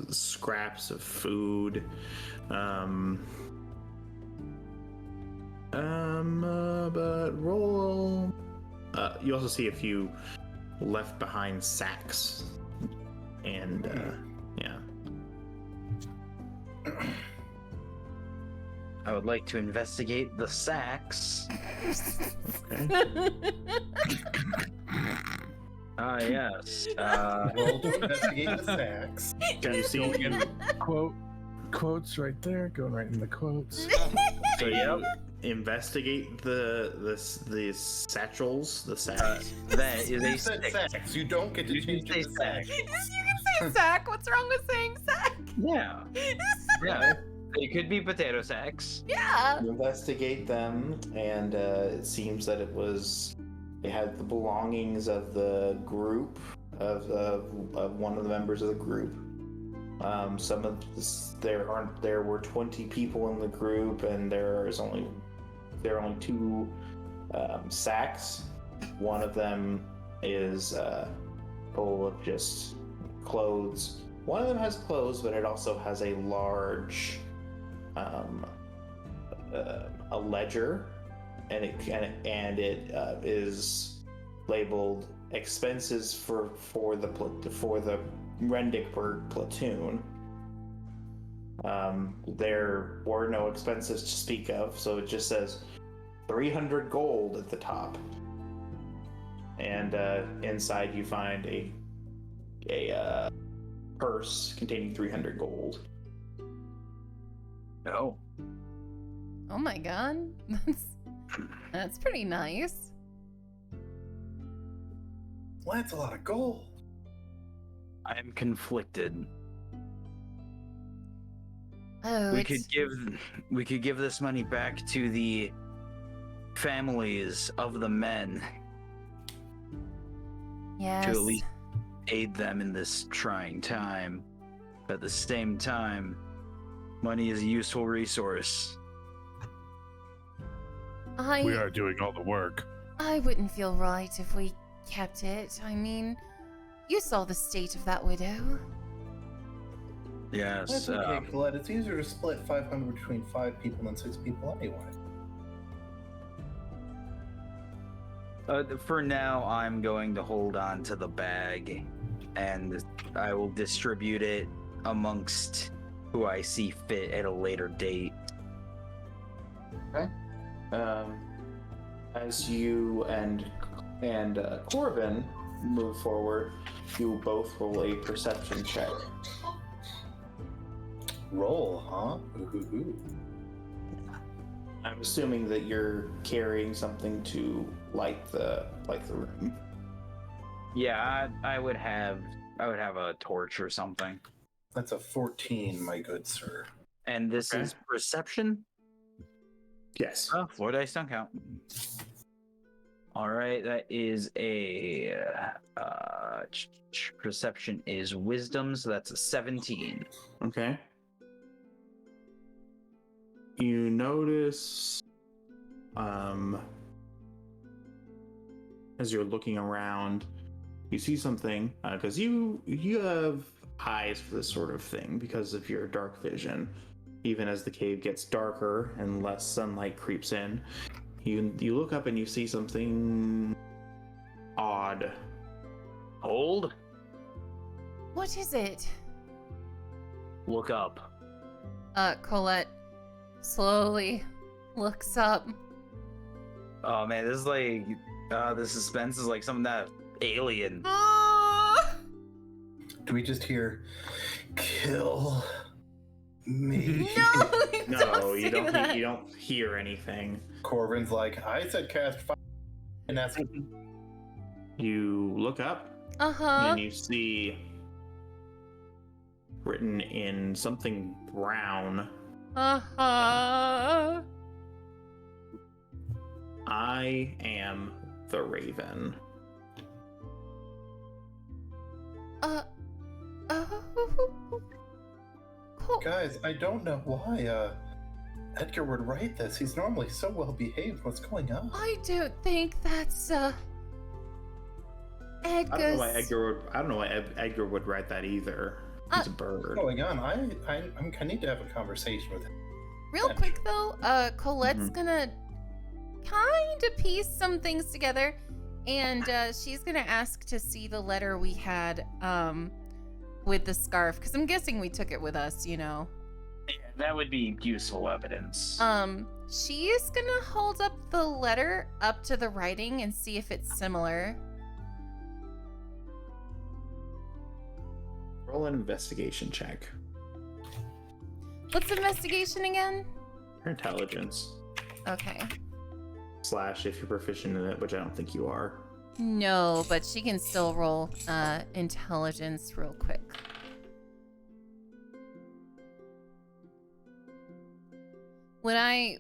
scraps of food. But roll. You also see a few left behind sacks, and yeah. I would like to investigate the sacks. Yes. Roll to investigate the sacks. Can you see quotes right there, going right in the quotes. So you investigate the satchels, the sacks. That is a sacks. You don't get to change it to sack. You can say sack. What's wrong with saying sack? Yeah. Yeah. They could be potato sacks. Yeah. You investigate them, and it seems that it had the belongings of the group of one of the members of the group. There were 20 people in the group, and there are only 2 sacks. One of them is full of just clothes. One of them has clothes, but it also has a large a ledger, and it is labeled expenses for the Rendickburg platoon. There were no expenses to speak of, so it just says 300 gold at the top, and inside you find a purse containing 300 gold. No. Oh my god, that's pretty nice. Well, that's a lot of gold. I am conflicted. Oh, we could give this money back to the families of the men. Yes. To at least aid them in this trying time. But at the same time, money is a useful resource. We are doing all the work. I wouldn't feel right if we kept it. I mean, you saw the state of that widow. Yes. That's okay, Colette. It's easier to split 500 between 5 people than 6 people anyway. For now, I'm going to hold on to the bag, and I will distribute it amongst who I see fit at a later date. Okay. As you and Corbin move forward, you both roll a perception check. Roll, huh? Ooh. I'm assuming that you're carrying something to light the room. Yeah, I would have a torch or something. That's a 14, my good sir. And this is perception? Yes. Oh, 4 dice don't count. All right, that is a perception is wisdom, so that's a 17. Okay. You notice, as you're looking around, you see something, because you have eyes for this sort of thing because of your dark vision. Even as the cave gets darker and less sunlight creeps in, you look up and you see something odd. Hold. What is it? Look up. Colette slowly looks up. Oh man, this is like The suspense is like some of that alien. Do we just hear, kill me? No, you don't hear anything. Corvin's like, I said cast fire, and that's You look up and you see written in something brown, I am the Raven. Guys, I don't know why Edgar would write this. He's normally so well behaved. What's going on? I don't think that's Edgar's. I don't know why Edgar would write that either. He's a bird. What's going on? I need to have a conversation with him. Real quick though, Colette's gonna kind of piece some things together, and she's gonna ask to see the letter we had with the scarf, because I'm guessing we took it with us, you know. Yeah, that would be useful evidence. She is gonna hold up the letter up to the writing and see if it's similar. Roll an investigation check. What's investigation again? Your intelligence. Okay. / if you're proficient in it, which I don't think you are. No, but she can still roll intelligence real quick. Would I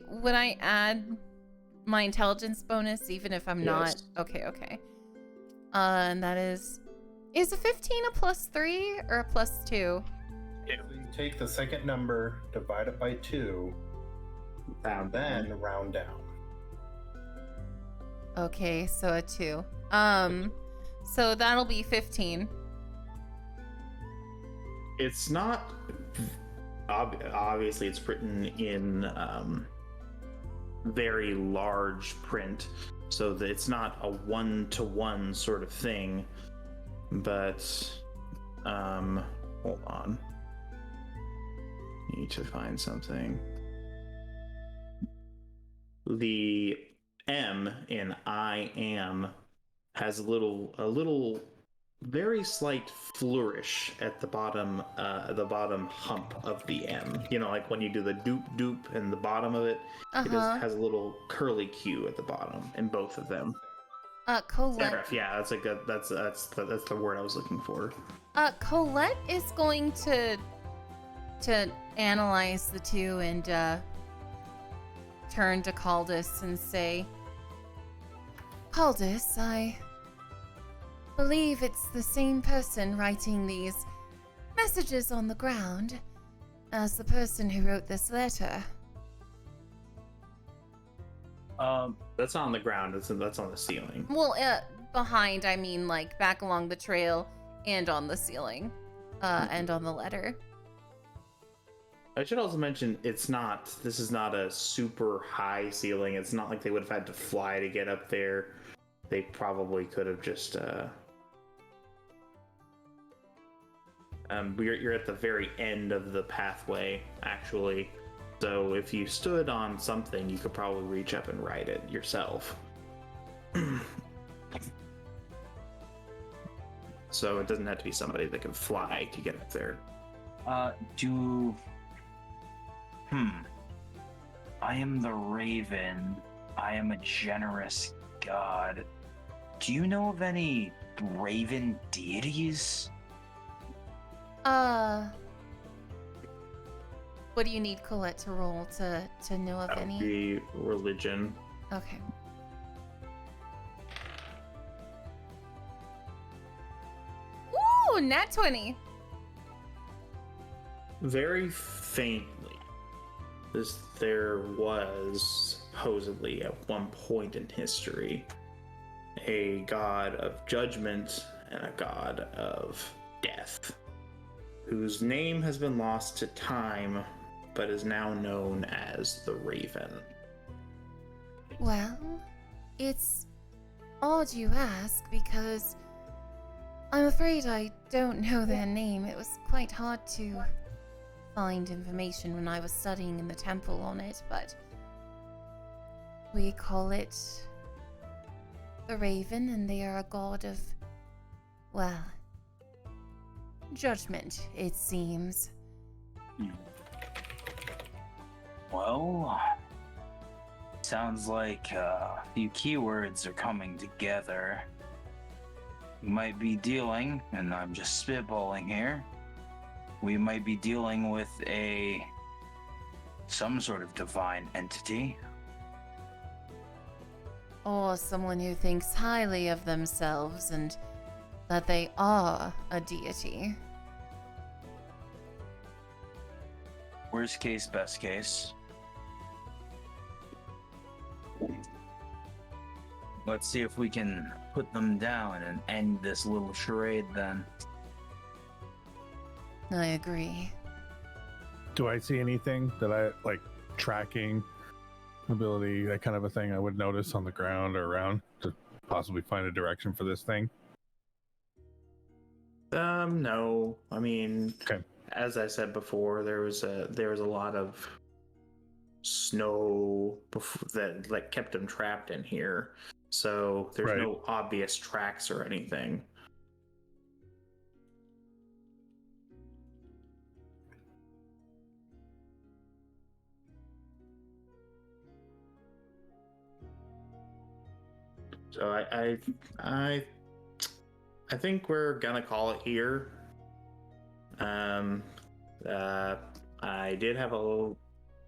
add my intelligence bonus even if I'm not? Okay. And that is a 15 a +3 or a +2? So you take the second number, divide it by 2, and then round down. Okay, so a 2. So that'll be 15. It's not obviously it's written in very large print, so that it's not a one-to-one sort of thing. But hold on. Need to find something. The M in I am has a little very slight flourish at the bottom hump of the M. You know, like when you do the doop in the bottom of it, it has a little curly Q at the bottom in both of them. Colette. Serif, yeah, that's the word I was looking for. Colette is going to analyze the two and turn to Caldus and say, Caldus, I believe it's the same person writing these messages on the ground as the person who wrote this letter. That's not on the ground. That's on the ceiling. Well, behind, I mean, like back along the trail and on the ceiling, and on the letter. I should also mention this is not a super high ceiling. It's not like they would have had to fly to get up there. They probably could have just you're at the very end of the pathway, actually. So if you stood on something, you could probably reach up and write it yourself. So it doesn't have to be somebody that can fly to get up there. I am the Raven. I am a generous god. Do you know of any Raven deities? What do you need Colette to roll to know of That would any? be religion. Okay. Ooh, nat 20. Very faintly. There was supposedly at one point in history a god of judgment and a god of death, whose name has been lost to time, but is now known as the Raven. Well, it's odd you ask, because I'm afraid I don't know their name. It was quite hard to find information when I was studying in the temple on it, but we call it the raven, and they are a god of, well, judgment, it seems. Well, sounds like a few keywords are coming together. We might be dealing, and I'm just spitballing here, we might be dealing with some sort of divine entity. Or someone who thinks highly of themselves and that they are a deity. Worst case, best case. Let's see if we can put them down and end this little charade then. I agree. Do I see anything that I like tracking ability, that kind of a thing I would notice on the ground or around to possibly find a direction for this thing? No. I mean, okay. As I said before, there was a lot of snow that like kept them trapped in here. So there's no obvious tracks or anything. So I think we're gonna call it here. I did have a little.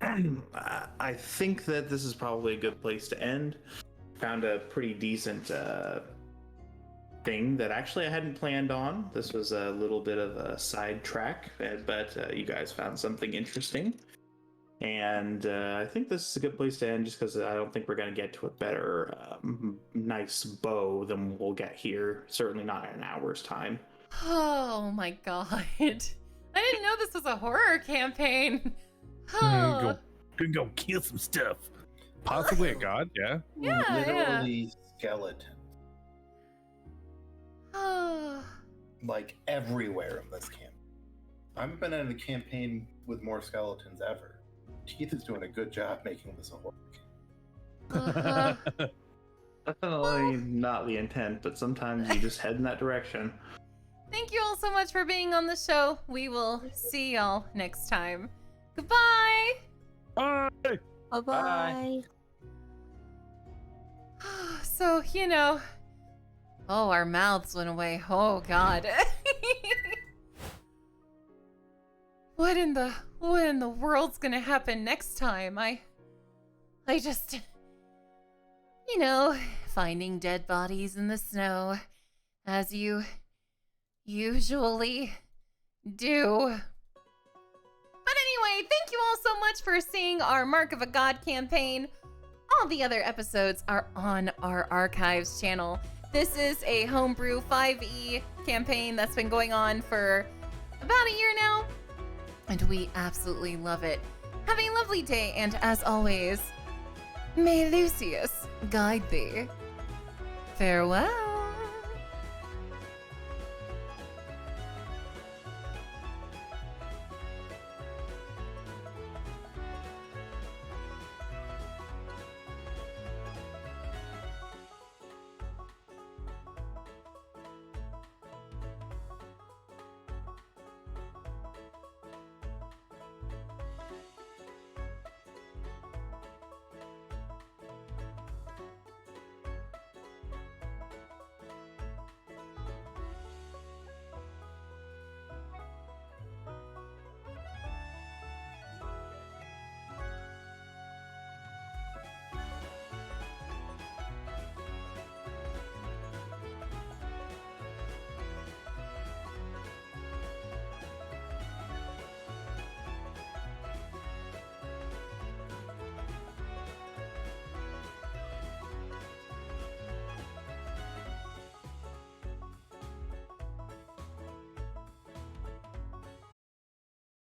I think that this is probably a good place to end. Found a pretty decent thing that actually I hadn't planned on. This was a little bit of a sidetrack, but you guys found something interesting. And I think this is a good place to end just because I don't think we're going to get to a better, nice bow than we'll get here. Certainly not in an hour's time. Oh my god. I didn't know this was a horror campaign. Gonna go kill some stuff. Possibly a god, yeah? Literally skeleton. Like everywhere in this camp. I haven't been in a campaign with more skeletons ever. Teeth is doing a good job making this a horror game. Definitely not the intent, but sometimes you just head in that direction. Thank you all so much for being on the show. We will see y'all next time. Goodbye. Bye. Bye-bye. So, oh, our mouths went away. Oh god. What in the world's gonna happen next time? I just, finding dead bodies in the snow, as you usually do. But anyway, thank you all so much for seeing our Mark of a God campaign. All the other episodes are on our archives channel. This is a homebrew 5e campaign that's been going on for about a year now, and we absolutely love it. Have a lovely day, and as always, may Lucius guide thee. Farewell.